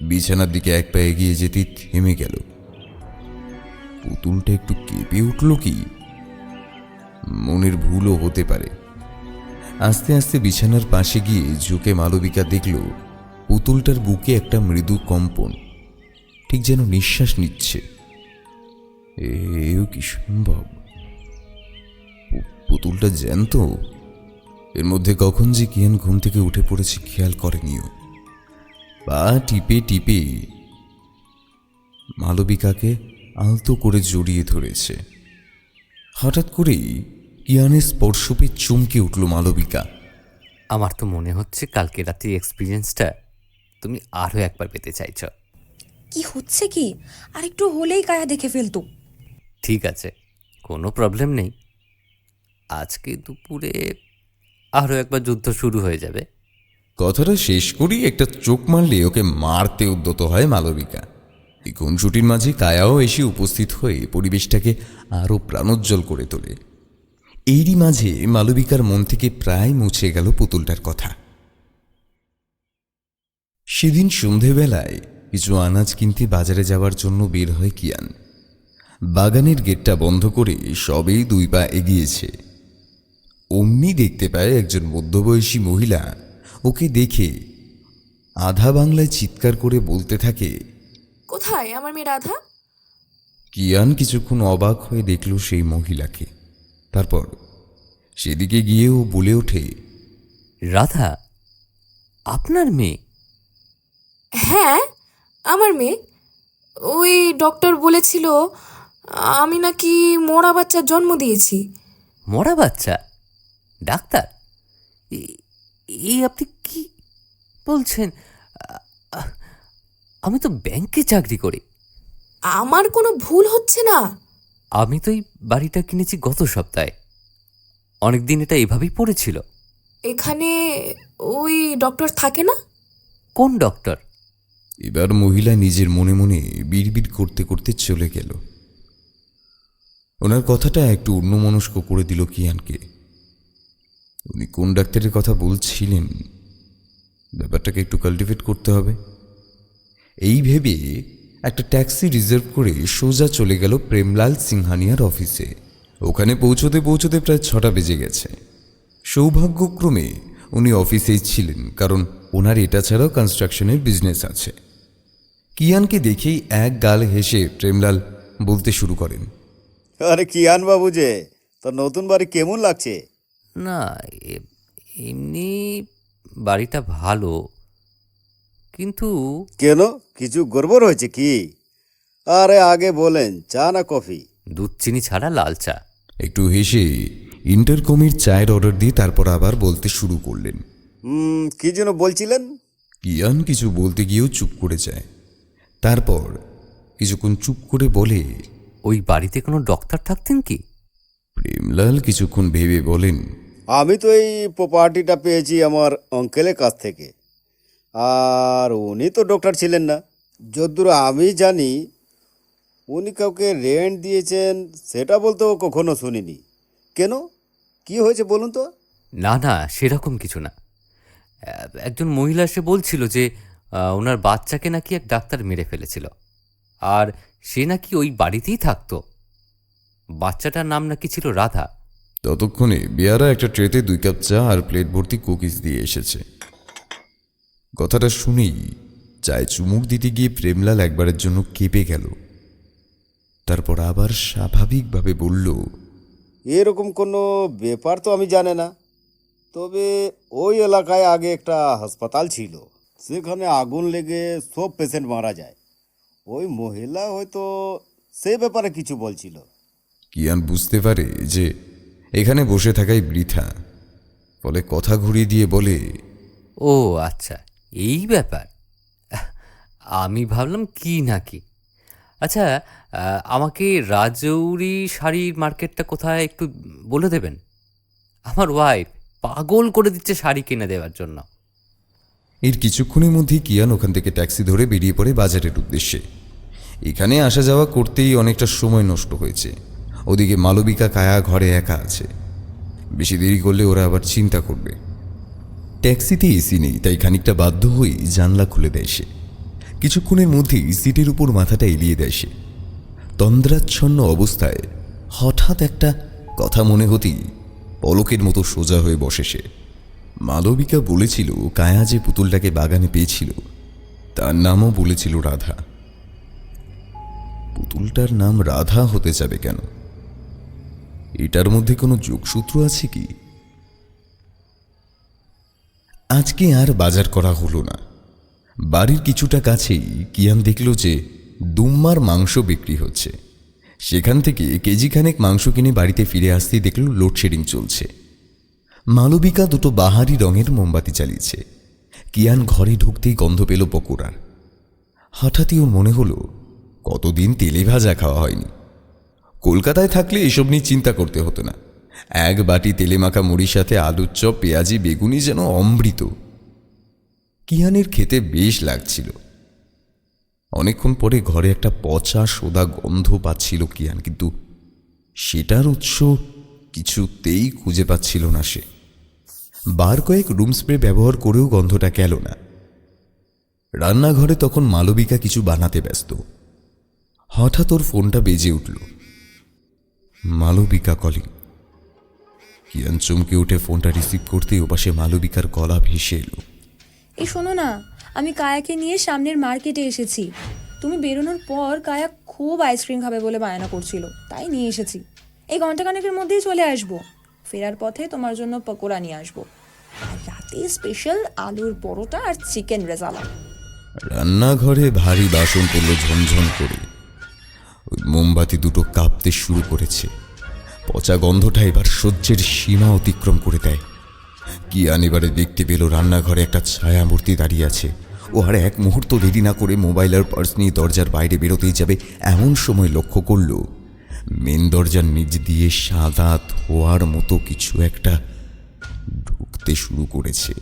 বিছানার দিকে এক পা এগিয়ে যেতেই থেমে গেল। পুতুলটা একটু কেঁপে উঠল কি? মনের ভুলও হতে পারে। আস্তে আস্তে বিছানার পাশে গিয়ে ঝুঁকে মালবিকা দেখল পুতুলটার বুকে একটা মৃদু কম্পন, ঠিক যেন নিঃশ্বাস নিচ্ছে। এও কি সম্ভব? পুতুলটা জ্যান্ত। এর মধ্যে কখন যে কিয়ান ঘুম থেকে উঠে পড়েছে খেয়াল করেনিও। পা টিপে টিপে মালবিকাকে আলতো করে জড়িয়ে ধরেছে। হঠাৎ করেই কিয়ানের স্পর্শ পেয়ে চমকে উঠল মালবিকা। আমার তো মনে হচ্ছে কালকে রাতে এক্সপিরিয়েন্সটা তুমি আরও একবার পেতে চাইছ। কি হচ্ছে কি? আর একটু হলেই কায়া দেখে ফেলতো। ঠিক আছে, কোনো প্রবলেম নেই। আজকে দুপুরে আরও একবার যুদ্ধ শুরু হয়ে যাবে। কথাটা শেষ করেই একটা চোখ মারলে ওকে মারতে উদ্যত হয় মালবিকা। এই খুনসুটির মাঝে কায়াও এসে উপস্থিত হয়ে পরিবেশটাকে আরও প্রাণোজ্জ্বল করে তোলে। এরই মাঝে মালবিকার মন থেকে প্রায় মুছে গেল পুতুলটার কথা। সেদিন সন্ধেবেলায় কিছু আনাজ কিনতে বাজারে যাওয়ার জন্য বের হয় কিয়ান। বাগানের গেটটা বন্ধ করে সবেই 2 পা এগিয়েছে। অমনি দেখতে পায় একজন মধ্যবয়সী মহিলা ওকে দেখে আধা বাংলায় চিৎকার করে বলতে থাকে, কোথায় আমার মেয়ে রাধা? কিয়ান কিছুক্ষণ অবাক হয়ে দেখল সেই মহিলাকে। তারপর সেদিকে গিয়েও বলে ওঠে, রাধা আপনার মেয়ে? হ্যাঁ, আমার মেয়ে। ওই ডক্টর বলেছিল আমি নাকি মরা বাচ্চার জন্ম দিয়েছি। মরা বাচ্চা? ডাক্তার, এই আপনি কি বলছেন? আ- আমি তো ব্যাংকে চাকরি করি। আমার কোনো ভুল হচ্ছে না? আমি তো এই বাড়িটা কিনেছি গত সপ্তাহে। অনেকদিন এটা এভাবেই পড়েছিল। এখানে ওই ডক্টর থাকে না? কোন ডক্টর? এবার মহিলা নিজের মনে মনে বিড়বিড় করতে করতে চলে গেল। ওনার কথাটা একটু অন্যমনস্ক করে দিল কিয়ানকে। উনি কোন ডাক্তারের কথা বলছিলেন, ব্যাপারটাকে একটু কাল্টিভেট করতে হবে। এই ভেবে একটা ট্যাক্সি রিজার্ভ করে সোজা চলে গেল প্রেমলাল সিংহানিয়ার অফিসে। ওখানে পৌঁছতে পৌঁছতে প্রায় 6টা বেজে গেছে। সৌভাগ্যক্রমে উনি অফিসেই ছিলেন, কারণ ওনার এটা ছাড়াও কনস্ট্রাকশনের বিজনেস আছে। কিয়ানকে দেখেই এক গাল হেসে প্রেমলাল বলতে শুরু করেন, আরে কিয়ান বাবু যে, তোর নতুন বাড়ি কেমন লাগছে? না, এমনি বাড়িটা ভালো, কিন্তু কেন, কিছু গড়বড় হয়েছে কি? আরে আগে বলেন, চা না কফি? দুধ চিনি ছাড়া লাল চা। একটু হেসে ইন্টারকমের চায়ের অর্ডার দিয়ে তারপর আবার বলতে শুরু করলেন। কি যেন বলছিলেন? কিয়ান কিছু বলতে গিয়েও চুপ করে যায়। তারপর কিছুক্ষণ চুপ করে বলে, ওই বাড়িতে কোনো ডক্টর থাকতেন কি? প্রেমলাল কিছুক্ষণ ভেবে বলেন, আমি তো এই প্রপার্টিটা পেয়েছি আমার আঙ্কেলের কাছ থেকে, আর উনি তো ডক্টর ছিলেন না। যদ্দূর আমি জানি উনি কাউকে রেন্ট দিয়েছেন সেটা বলতেও কখনো শুনিনি। কেন, কি হয়েছে বলুন তো? না না, সেরকম কিছু না। একজন মহিলা এসে বলছিল যে ওনার বাচ্চাকে নাকি এক ডাক্তার মেরে ফেলেছিল, আর সে নাকি ওই বাড়িতেই থাকতো। বাচ্চাটার নাম নাকি ছিল রাধা। ততক্ষণে বেয়ারা একটা ট্রেতে 2 কাপ চা আর প্লেট ভর্তি কুকিজ দিয়ে এসেছে। কথাটা শুনেই চায় চুমুক দিতে গিয়ে প্রেমলাল একবারের জন্য কেঁপে গেল। তারপর আবার স্বাভাবিকভাবে বলল, এরকম কোনো ব্যাপার তো আমি জানি না, তবে ওই এলাকায় আগে একটা হাসপাতাল ছিল, সেখানে আগুন লেগে সব পেশেন্ট মারা যায়। ওই মহিলা হয়তো সে ব্যাপারে কিছু বলছিল। কিয়ান বুঝতে পারে যে এখানে বসে থাকাই বৃথা, ফলে কথা ঘুরিয়ে দিয়ে বলে, ও আচ্ছা, এই ব্যাপার। আমি ভাবলাম কি নাকি। আচ্ছা, আমাকে রাজৌরি শাড়ির মার্কেটটা কোথায় একটু বলে দেবেন? আমার ওয়াইফ পাগল করে দিচ্ছে শাড়ি কিনে দেওয়ার জন্য। এর কিছুক্ষণের মধ্যেই কিয়ান ওখান থেকে ট্যাক্সি ধরে বেরিয়ে পড়ে বাজারের উদ্দেশ্যে। এখানে আসা যাওয়া করতেই অনেকটা সময় নষ্ট হয়েছে। ওদিকে মালবিকা কায়া ঘরে একা আছে। বেশি দেরি করলে ওরা আবার চিন্তা করবে। ট্যাক্সিতে এসি নেই, তাই খানিকটা বাধ্য হয়েই জানলা খুলে দেয় সে। কিছুক্ষণের মধ্যেই সিটের উপর মাথাটা এলিয়ে দেয় সে। তন্দ্রাচ্ছন্ন অবস্থায় হঠাৎ একটা কথা মনে হতেই পলকের মতো সোজা হয়ে বসে সে। মালবিকা বলেছিল কায়া যে পুতুলটাকে বাগানে পেয়েছিল তার নামও বলেছিল রাধা। পুতুলটার নাম রাধা হতে যাবে কেন? এটার মধ্যে কোনো যোগসূত্র আছে কি? আজকে আর বাজার করা হলো না। বাড়ির কিছুটা কাছেই কিয়ান দেখল যে দুম্মার মাংস বিক্রি হচ্ছে। সেখান থেকে কেজিখানেক মাংস কিনে বাড়িতে ফিরে আসতেই দেখল লোডশেডিং চলছে। মালবিকা দুটো বাহারি রঙের মোমবাতি জ্বালিয়েছে। কিয়ান ঘরে ঢুকতেই গন্ধ পেল পকোড়ার। হঠাৎই ওর মনে হলো কতদিন তেলে ভাজা খাওয়া হয়নি। কলকাতায় থাকলে এসব নিয়ে চিন্তা করতে হতো না। এক বাটি তেলে মাখা মুড়ির সাথে আলুর চপ, পেঁয়াজি, বেগুনি যেন অমৃত। কিয়ানের খেতে বেশ লাগছিল। অনেকক্ষণ পরে ঘরে একটা পচা সোদা গন্ধ পাচ্ছিল কিয়ান, কিন্তু সেটার উৎস কিছুতেই খুঁজে পাচ্ছিল না সে। বার কয়েক রুম স্প্রে ব্যবহার করেও গন্ধটা গেল না। রান্নাঘরে তখন মালবিকা কিছু বানাতে ব্যস্ত। হঠাৎ ওর ফোনটা বেজে উঠল। মালবিকা কলিং। কিয়ান চমকে উঠে ফোনটা রিসিভ করতেই ওপাশে মালবিকার গলা ভেসে এলো। এই শোনো না, আমি কায়াকে নিয়ে সামনের মার্কেটে এসেছি। তুমি বেরোনোর পর কায়া খুব আইসক্রিম খাবে বলে বায়না করছিল, তাই নিয়ে এসেছি। এই ঘন্টাখানেকের মধ্যেই চলে আসবো। ফেরার পথে তোমার জন্য পকোড়া নিয়ে আসবো, আর রাতে স্পেশাল আলুর পরোটা আর চিকেন রেজালা। রান্নাঘরে ভারী বাসন পড়ল ঝনঝন করে। ওই মোমবাতি দুটো কাঁপতে শুরু করেছে। পচা গন্ধটা এবার সহ্যের সীমা অতিক্রম করে দেয়। কিয়ান এবারে দেখতে পেল রান্নাঘরে একটা ছায়ামূর্তি দাঁড়িয়ে আছে। ও আর এক মুহূর্ত দেরি না করে মোবাইল আর পার্স নিয়ে দরজার বাইরে বেরোতেই যাবে, এমন সময় লক্ষ্য করল মেন দরজার নিচ দিয়ে সাদা ধোয়ার মতো কিছু একটা ঢুকতে শুরু করেছে।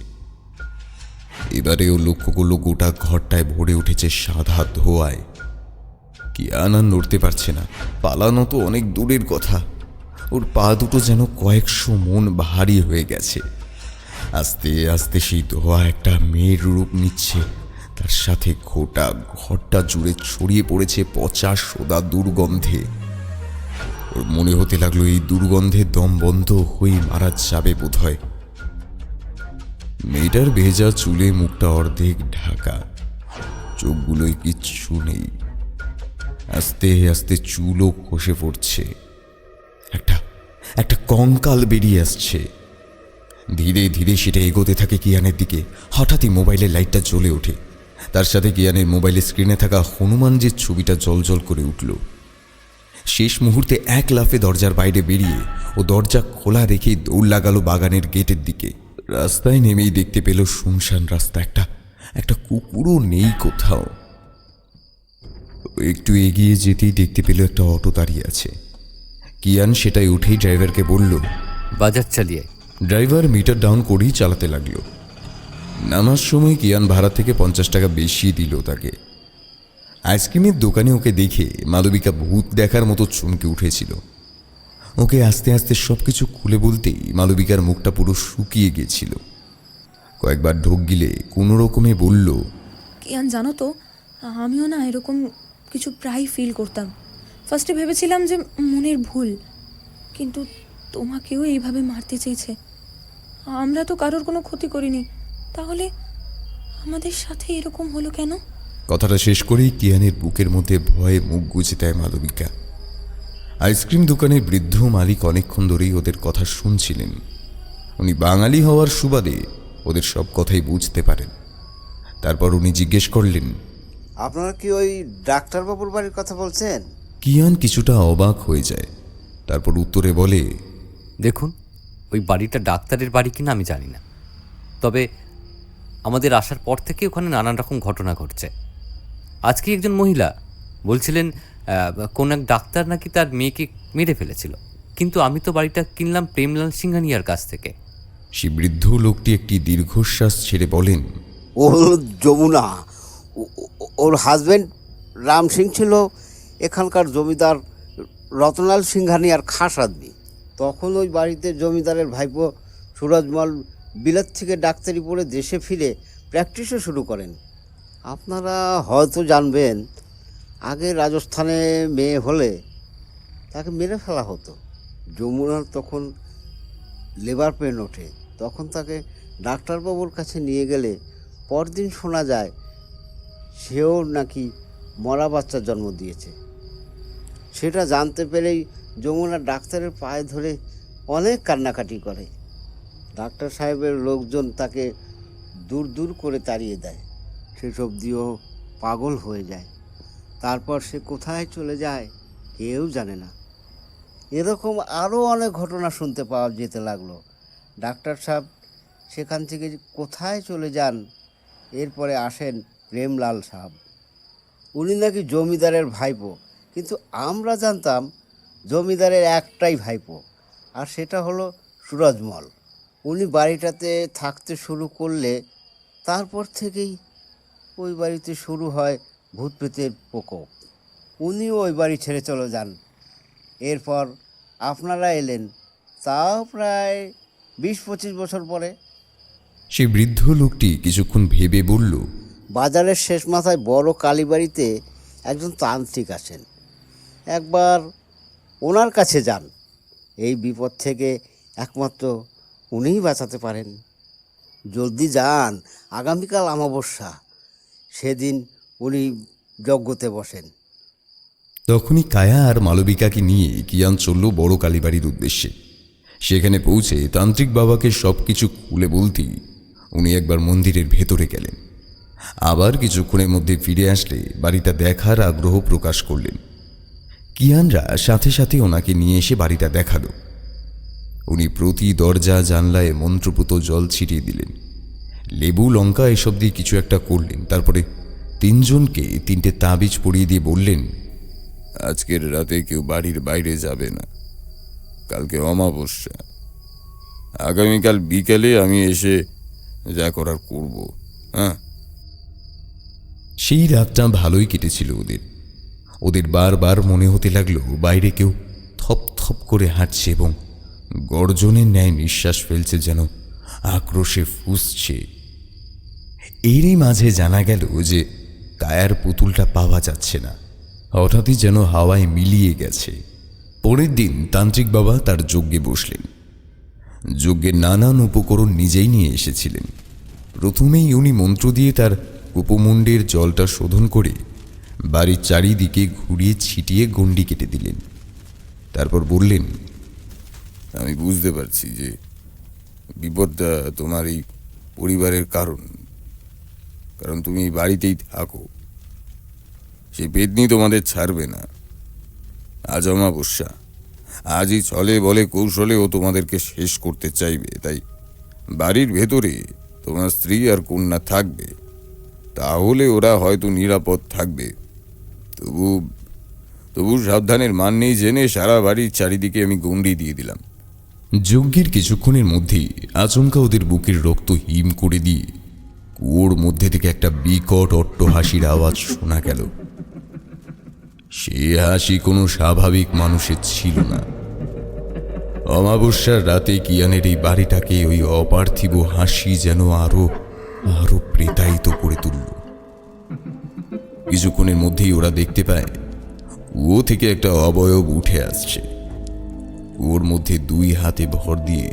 এবারেও লক্ষ্য করল গোটা ঘরটায় ভরে উঠেছে সাদা ধোঁয়ায়। কিয়ান আর নড়তে পারছে না। পালানো তো অনেক দূরের কথা, ওর পা দুটো যেন কয়েকশো মন ভারী হয়ে গেছে। আস্তে আস্তে সেই ধোঁয়া একটা মেয়ের রূপ নিচ্ছে। তার সাথে গোটা ঘরটা জুড়ে ছড়িয়ে পড়েছে পচা সোদা দুর্গন্ধে। ওর মনে হতে লাগলো এই দুর্গন্ধে দম বন্ধ হয়ে মারা যাবে বোধহয়। মেয়েটার ভেজা চুলে মুখটা অর্ধেক ঢাকা, চোখগুলোয় কিচ্ছু নেই। আস্তে আস্তে চুলও খসে পড়ছে। একটা কঙ্কাল বেরিয়ে আসছে। ধীরে ধীরে সেটা এগোতে থাকে কিয়ানের দিকে। হঠাৎই মোবাইলের লাইটটা জ্বলে ওঠে। তার সাথে কিয়ানের মোবাইলের স্ক্রিনে থাকা হনুমানজির ছবিটা জ্বলজ্বল করে উঠল। শেষ মুহূর্তে এক লাফে দরজার বাইরে বেরিয়ে ও দরজা খোলা রেখেই দৌড় লাগালো বাগানের গেটের দিকে। রাস্তায় নেমেই দেখতে পেল শুনশান রাস্তা, একটা কুকুরও নেই কোথাও। একটু এগিয়ে যেতেই দেখতে পেল একটা অটো দাঁড়িয়ে আছে। কিয়ান সেটাই উঠেই ড্রাইভারকে বলল, বাজার চালিয়ে। ড্রাইভার মিটার ডাউন করেই চালাতে লাগলো। নামার সময় কিয়ান ভাড়া থেকে 50 টাকা বেশি দিল তাকে। আইসক্রিমের দোকানে ওকে দেখে মালবিকা ভূত দেখার মতো চমকে উঠেছিল। ওকে আস্তে আস্তে সবকিছু খুলে বলতেই মালবিকার মুখটা পুরো শুকিয়ে গিয়েছিল। কয়েকবার ঢোক গিলে কোনো রকমে বলল, কিয়ান জানো তো, আমিও না এরকম কিছু প্রায় ফিল করতাম। ফার্স্টে ভেবেছিলাম যে মনের ভুল, কিন্তু তোমাকেও এইভাবে মারতে চেয়েছে। আমরা তো কারোর কোনো ক্ষতি করিনি, তাহলে আমাদের সাথে এরকম হলো কেন? কথাটা শেষ করেই কিয়ানের বুকের মধ্যে ভয়ে মুখ গুজে দেয় মালবিকা। আইসক্রিম দোকানের বৃদ্ধ মালিক অনেকক্ষণ ধরেই ওদের কথা শুনছিলেন। উনি বাঙালি হওয়ার সুবাদে ওদের সব কথাই বুঝতে পারেন। তারপর উনি জিজ্ঞেস করলেন, আপনারা কি ওই ডাক্তারবাবুর বাড়ির কথা বলছেন? কিয়ান কিছুটা অবাক হয়ে যায়। তারপর উত্তরে বলে, দেখুন, ওই বাড়িটা ডাক্তারের বাড়ি কিনা আমি জানি না, তবে আমাদের আসার পর থেকে ওখানে নানান রকম ঘটনা ঘটছে। আজকে একজন মহিলা বলছিলেন কোন এক ডাক্তার নাকি তার মেয়েকে মেরে ফেলেছিল, কিন্তু আমি তো বাড়িটা কিনলাম প্রেমলাল সিংহানিয়ার কাছ থেকে। সে বৃদ্ধ লোকটি একটি দীর্ঘশ্বাস ছেড়ে বলেন, ও হলো যমুনা। ওর হাজব্যান্ড রাম সিং ছিল এখানকার জমিদার রতনলাল সিংহানিয়ার খাস আদমি। তখন ওই বাড়িতে জমিদারের ভাইপো সুরজমল বিলেত থেকে ডাক্তারি পড়ে দেশে ফিরে প্র্যাকটিসও শুরু করেন। আপনারা হয়তো জানবেন, আগে রাজস্থানে মেয়ে হলে তাকে মেরে ফেলা হতো। যমুনার তখন লেবার পেন ওঠে, তখন তাকে ডাক্তারবাবুর কাছে নিয়ে গেলে পরদিন শোনা যায় সেও নাকি মরা বাচ্চার জন্ম দিয়েছে। সেটা জানতে পেরেই যমুনা ডাক্তারের পায়ে ধরে অনেক কান্নাকাটি করে। ডাক্তার সাহেবের লোকজন তাকে দূর দূর করে তাড়িয়ে দেয়। সেসব দিয়েও পাগল হয়ে যায়। তারপর সে কোথায় চলে যায় কেউ জানে না। এরকম আরও অনেক ঘটনা শুনতে পাওয়া যেতে লাগলো। ডাক্তার সাহেব সেখান থেকে কোথায় চলে যান। এরপরে আসেন প্রেমলাল সাহেব। উনি নাকি জমিদারের ভাইপো, কিন্তু আমরা জানতাম জমিদারের একটাই ভাইপো, আর সেটা হলো সুরজমল। উনি বাড়িটাতে থাকতে শুরু করলে তারপর থেকেই ওই বাড়িতে শুরু হয় ভূত প্রেতের প্রকোপ। উনিও ওই বাড়ি ছেড়ে চলে যান। এরপর আপনারা এলেন, তাও প্রায় 20-25 বছর পরে। সে বৃদ্ধ লোকটি কিছুক্ষণ ভেবে বলল, বাজারের শেষ মাথায় বড় কালীবাড়িতে একজন তান্ত্রিক আসেন। একবার ওনার কাছে যান, এই বিপদ থেকে একমাত্র উনিই বাঁচাতে পারেন। জলদি যান, আগামীকাল অমাবস্যা, সেদিন উনি যজ্ঞতে বসেন। তখনই কায়া আর মালবিকাকে নিয়ে কিয়ান চলল বড় কালীবাড়ির উদ্দেশ্যে। সেখানে পৌঁছে তান্ত্রিক বাবাকে সব কিছু খুলে বলতেই উনি একবার মন্দিরের ভেতরে গেলেন। আবার কিছুক্ষণের মধ্যে ফিরে আসলে বাড়িটা দেখার আগ্রহ প্রকাশ করলেন। কিয়ানরা সাথে সাথে ওনাকে নিয়ে এসে বাড়িটা দেখালো। উনি প্রতি দরজা জানলায় মন্ত্রপুত জল ছিটিয়ে দিলেন, লেবু লঙ্কা এসব দিয়ে কিছু একটা করলেন। তারপরে তিনজনকে 3টে তাবিজ পরিয়ে দিয়ে বললেন, আজকের রাতে কেউ বাড়ির বাইরে যাবে না, কালকে অমাবস্যা, আগামীকাল বিকেলে আমি এসে যা করার করব। হ্যাঁ। সেই রাতটা ভালোই কেটেছিল ওদের বারবার মনে হতে লাগলো বাইরে কেউ থপ থপ করে হাঁটছে এবং গর্জনের ন্যায় নিঃশ্বাস ফেলছে, যেন আক্রোশে ফুঁসছে। এরই মাঝে জানা গেল যে কায়ার পুতুলটা পাওয়া যাচ্ছে না, হঠাৎই যেন হাওয়ায় মিলিয়ে গেছে। পরের দিন তান্ত্রিক বাবা তার যজ্ঞে বসলেন। যজ্ঞের নানান উপকরণ নিজেই নিয়ে এসেছিলেন। প্রথমেই উনি মন্ত্র দিয়ে তার উপমুণ্ডের জলটা শোধন করে বাড়ির চারিদিকে ঘুরিয়ে ছিটিয়ে গণ্ডি কেটে দিলেন। তারপর বললেন, আমি বুঝতে পারছি যে বিপদটা তোমার এই পরিবারের কারণ তুমি এই বাড়িতেই থাকো। সেই পেতনি তোমাদের ছাড়বে না। আজ অমাবস্যা, আজই ছলে বলে কৌশলে ও তোমাদেরকে শেষ করতে চাইবে। তাই বাড়ির ভেতরে তোমার স্ত্রী আর কন্যা থাকবে, তাহলে ওরা হয়তো নিরাপদ থাকবে। তবু সাবধানের মান নেই জেনে সারা বাড়ির চারিদিকে আমি গণ্ডি দিয়ে দিলাম। যজ্ঞের কিছুক্ষণের মধ্যেই আচমকা ওদের বুকের রক্ত হিম করে দিয়ে কুয়োর মধ্যে থেকে একটা বিকট অট্টহাসির আওয়াজ শোনা গেল। সে হাসি কোনো স্বাভাবিক মানুষের ছিল না। অমাবস্যার রাতে কিয়ানের এই বাড়িটাকে ওই অপার্থিব হাসি যেন আরো আরো প্রেতায়িত করে তুলল। কিছুক্ষণের মধ্যেই ওরা দেখতে পায় কুয়ো থেকে একটা অবয়ব উঠে আসছে। কুয়োর মধ্যে 2 হাতে ভর দিয়ে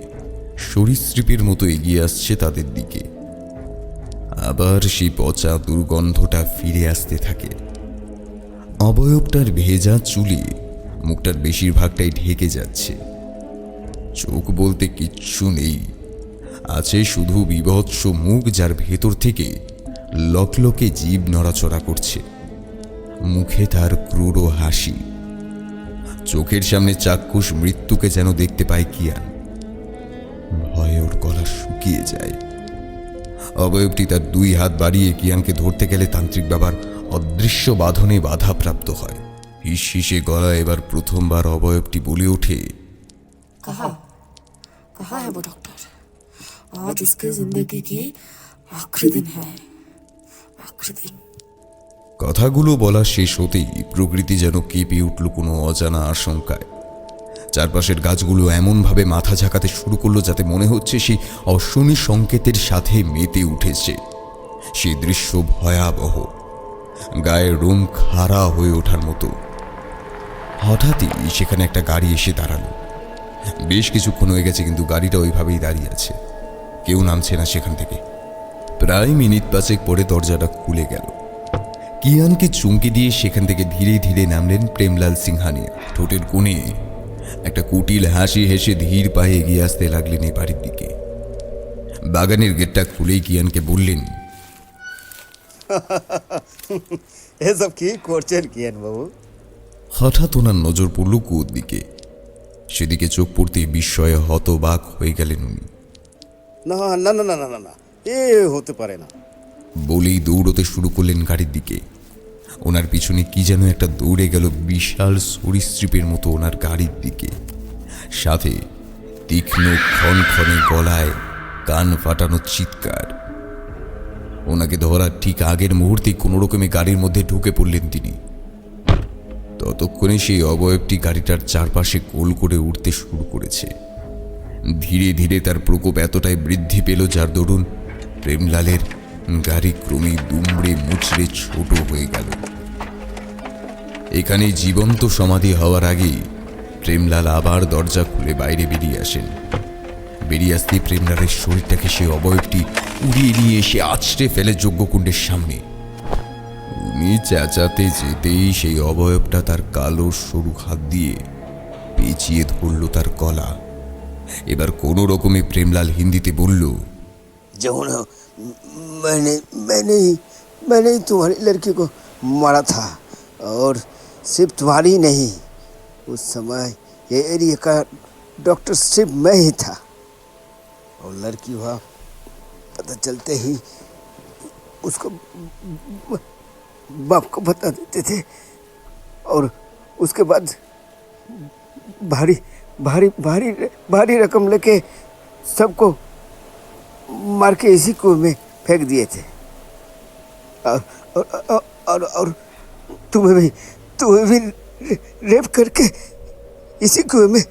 সরীসৃপের মতো এগিয়ে আসছে তাদের দিকে। আবার সেই পচা দুর্গন্ধটা ফিরে আসতে থাকে। অবয়বটার ভেজা চুলে মুখটার বেশিরভাগটাই ঢেকে যাচ্ছে। চোখ বলতে কিচ্ছু নেই, আছে শুধু বিভৎস মুখ, যার ভেতর থেকে লকলকে জীব নড়াচড়া করছে। মুখে তার ক্রূর হাসি। চোখের সামনে চাক্ষুষ মৃত্যুকে যেন দেখতে পায় কিয়ান। ভয়ে ওর গলা শুকিয়ে যায়। অবয়বটি তার 2 হাত বাড়িয়ে কিয়ানকে ধরতে গেলে তান্ত্রিক বাবার অদৃশ্য বাঁধনে বাধাপ্রাপ্ত হয়। হিসহিসে গলা এবার প্রথমবার অবয়বটি বলে ওঠে, कहाँ कहाँ है वो डॉक्टर? आज उसकी जिंदगी की आखिरी दिन है, आखिरी दिन। কথাগুলো বলা শেষ হতেই প্রকৃতি যেন কেঁপে উঠল কোনো অজানা আশঙ্কায়। চারপাশের গাছগুলো এমনভাবে মাথা ঝাঁকাতে শুরু করলো যাতে মনে হচ্ছে সেই অশনি সংকেতের সাথে মেতে উঠেছে। সেই দৃশ্য ভয়াবহ, গায়ের রোম খাড়া হয়ে ওঠার মতো। হঠাৎই সেখানে একটা গাড়ি এসে দাঁড়ালো। বেশ কিছুক্ষণ হয়ে গেছে, কিন্তু গাড়িটা ওইভাবেই দাঁড়িয়ে আছে, কেউ নামছে না সেখান থেকে। প্রায় মিনিট পাঁচেক পরে দরজাটা খুলে গেল। কিয়ানকে চুমকি দিয়ে সেখান থেকে ধীরে ধীরে নামলেন প্রেমলাল সিংহানিয়া। ঠোঁটের কোণে একটা কুটিল হাসি হেসে ধীর পায়ে এগিয়ে আসতে লাগলেন এই বাড়ির দিকে। বাগানের গেটটা খুলেই কিয়ানকে বললেন, এসব কি করছেন কিয়ান বাবু? হঠাৎ ওনার নজর পড়ল কুয়োর দিকে। সেদিকে চোখ পড়তে বিস্ময়ে হতবাক হয়ে গেলেন উনি। না না না না না না না, এ হতে পারে না। বলেই দৌড়তে শুরু করলেন গাড়ির দিকে। ওনার পিছনে কি যেন একটা দৌড়ে গেল বিশাল সরীসৃপের মতো ওনার গাড়ির দিকে। সাথে তীক্ষ্ণ ক্ষণক্ষণে গলায় কান ফাটানো চিৎকার। ওনাকে ধরার ঠিক আগের মুহূর্তে কোনো রকমে গাড়ির মধ্যে ঢুকে পড়লেন তিনি। ততক্ষণে সেই অবয়বটি গাড়িটার চারপাশে গোল করে উঠতে শুরু করেছে। ধীরে ধীরে তার প্রকোপ এতটাই বৃদ্ধি পেল যার দরুন প্রেমলালের গাড়ি ক্রমেই দুমড়ে মুচড়ে ছোট হয়ে গেল। এখানে জীবন্ত সমাধি হওয়ার আগেই প্রেমলাল আবার দরজা খুলে বাইরে বেরিয়ে আসেন। বেরিয়ে আসতে প্রেমলালের শরীরটাকে সে অবয়বটি উড়িয়ে নিয়ে এসে আছড়ে ফেলে যজ্ঞকুণ্ডের সামনে। উনি চেঁচাতে যেতেই সেই অবয়বটা তার কালো সরু হাত দিয়ে পেঁচিয়ে ধরল তার গলা। এবার কোনো রকমে প্রেমলাল হিন্দিতে বলল, जमुना मैंने मैंने मैंने ही तुम्हारी लड़की को मारा था, और सिर्फ तुम्हारी नहीं, उस समय ये एरिया का डॉक्टर सिर्फ मैं ही था। और लड़की हुआ पता चलते ही उसको बाप को बता देते थे, और उसके बाद भारी भारी भारी भारी रकम लेके सबको मार के इसी कुएं में फेंक दिए थे। और तुम्हें भी रेप करके इसी कुएं में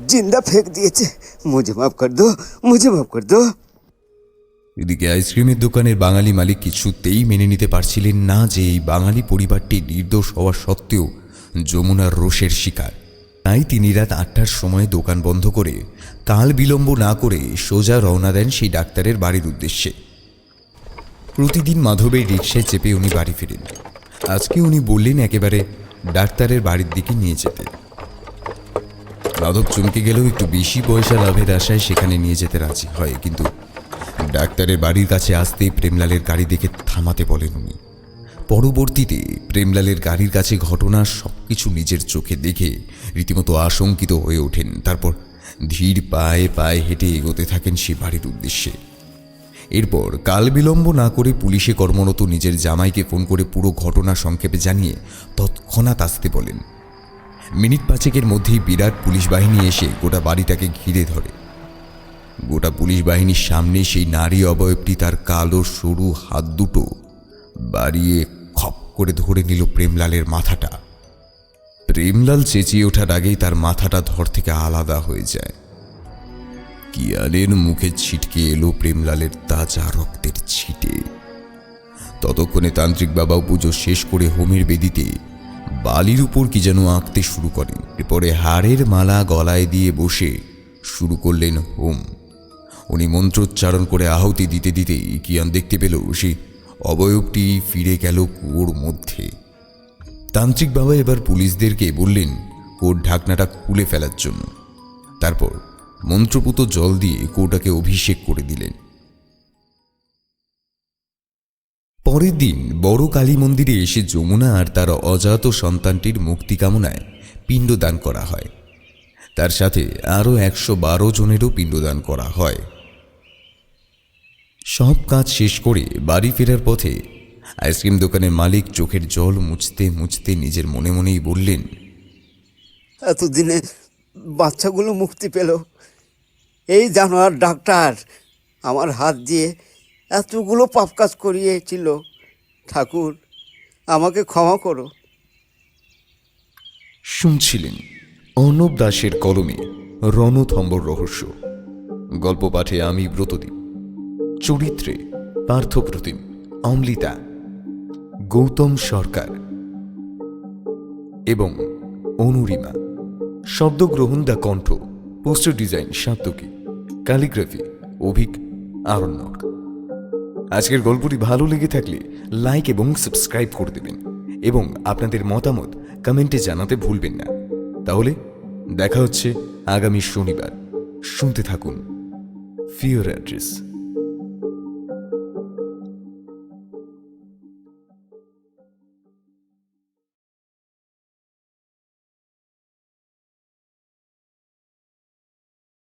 जिंदा फेंक दिए थे। मुझे माफ कर दो, मुझे माफ कर दो। এদিকে আইসক্রিমের দোকানের বাঙালি মালিক কিছুতেই মেনে নিতে পারছিলেন না যে এই বাঙালি পরিবারটি নির্দোষ হওয়া সত্ত্বেও যমুনার রোষের শিকার। তাই তিনি রাত 8টার সময় দোকান বন্ধ করে কাল বিলম্ব না করে সোজা রওনা দেন সেই ডাক্তারের বাড়ির উদ্দেশ্যে। প্রতিদিন মাধবের রিকশায় চেপে উনি বাড়ি ফিরেন। আজকে উনি বললেন একেবারে ডাক্তারের বাড়ির দিকে নিয়ে যেতে। মাধব চমকে গেলেও একটু বেশি পয়সা লাভের আশায় সেখানে নিয়ে যেতে রাজি হয়, কিন্তু ডাক্তারের বাড়ির কাছে আসতেই প্রেমলালের গাড়ি দেখে থামাতে বলেন উনি। পরবর্তীতে প্রেমলালের গাড়ির কাছে ঘটনার সবকিছু নিজের চোখে দেখে রীতিমতো আশঙ্কিত হয়ে ওঠেন। তারপর ধীর পায়ে পায়ে হেঁটে এগোতে থাকেন সে বাড়ির উদ্দেশ্যে। এরপর কাল বিলম্ব না করে পুলিশে কর্মরত নিজের জামাইকে ফোন করে পুরো ঘটনা সংক্ষেপে জানিয়ে তৎক্ষণাৎ আসতে বলেন। মিনিট পাঁচেকের মধ্যেই বিরাট পুলিশ বাহিনী এসে গোটা বাড়িটাকে ঘিরে ধরে। গোটা পুলিশ বাহিনীর সামনে সেই নারী অবয়বটি তার কালো সরু হাত দুটো বাড়িয়ে খপ করে ধরে নিল প্রেমলালের মাথাটা। প্রেমলাল চেঁচিয়ে ওঠার আগেই তার মাথাটা ধর থেকে আলাদা হয়ে যায়। কিয়ানের মুখে ছিটকে এলো প্রেমলালের তাজা রক্তের ছিটে। ততক্ষণে তান্ত্রিক বাবাও পুজো শেষ করে হোমের বেদিতে বালির উপর কি যেন আঁকতে শুরু করেন। এরপরে হাড়ের মালা গলায় দিয়ে বসে শুরু করলেন হোম। উনি মন্ত্রোচ্চারণ করে আহুতি দিতে দিতেই কিয়ান দেখতে পেল সেই অবয়বটি ফিরে গেল কুয়োর মধ্যে। তান্ত্রিক বাবা এবার পুলিশদেরকে বললেন কুয়োর ঢাকনাটা খুলে ফেলার জন্য। তারপর মন্ত্রপুত জল দিয়ে কুয়োটাকে অভিষেক করে দিলেন। পরের দিন বড় কালী মন্দিরে এসে যমুনা আর তার অজাত সন্তানটির মুক্তি কামনায় পিণ্ডদান করা হয়। তার সাথে আরও 112 জনেরও পিণ্ডদান করা হয়। সব কাজ শেষ করে বাড়ি ফেরার পথে আইসক্রিম দোকানের মালিক চোখের জল মুছতে মুছতে নিজের মনে মনেই বললেন, এতদিনে বাচ্চাগুলো মুক্তি পেল। এই জানোয়ার ডাক্তার আমার হাত দিয়ে এতগুলো পাপ কাজ করিয়েছিল। ঠাকুর, আমাকে ক্ষমা করো। শুনছিলেন অর্ণব দাসের কলমে রণথম্বর রহস্য। গল্প পাঠে আমি ব্রতদীপ, চরিত্রে পার্থপ্রতিম, অমৃতা, গৌতম সরকার এবং অনুরিমা। শব্দগ্রহণ দা কণ্ঠ, poster design Sattaki, calligraphy Avik Aranyak. আজকের গল্পটি ভালো লেগে থাকলে লাইক এবং সাবস্ক্রাইব করে দেবেন এবং আপনাদের মতামত কমেন্টে জানাতে ভুলবেন না। তাহলে দেখা হচ্ছে আগামী শনিবার। শুনতে থাকুন ফিওর অ্যাড্রেস।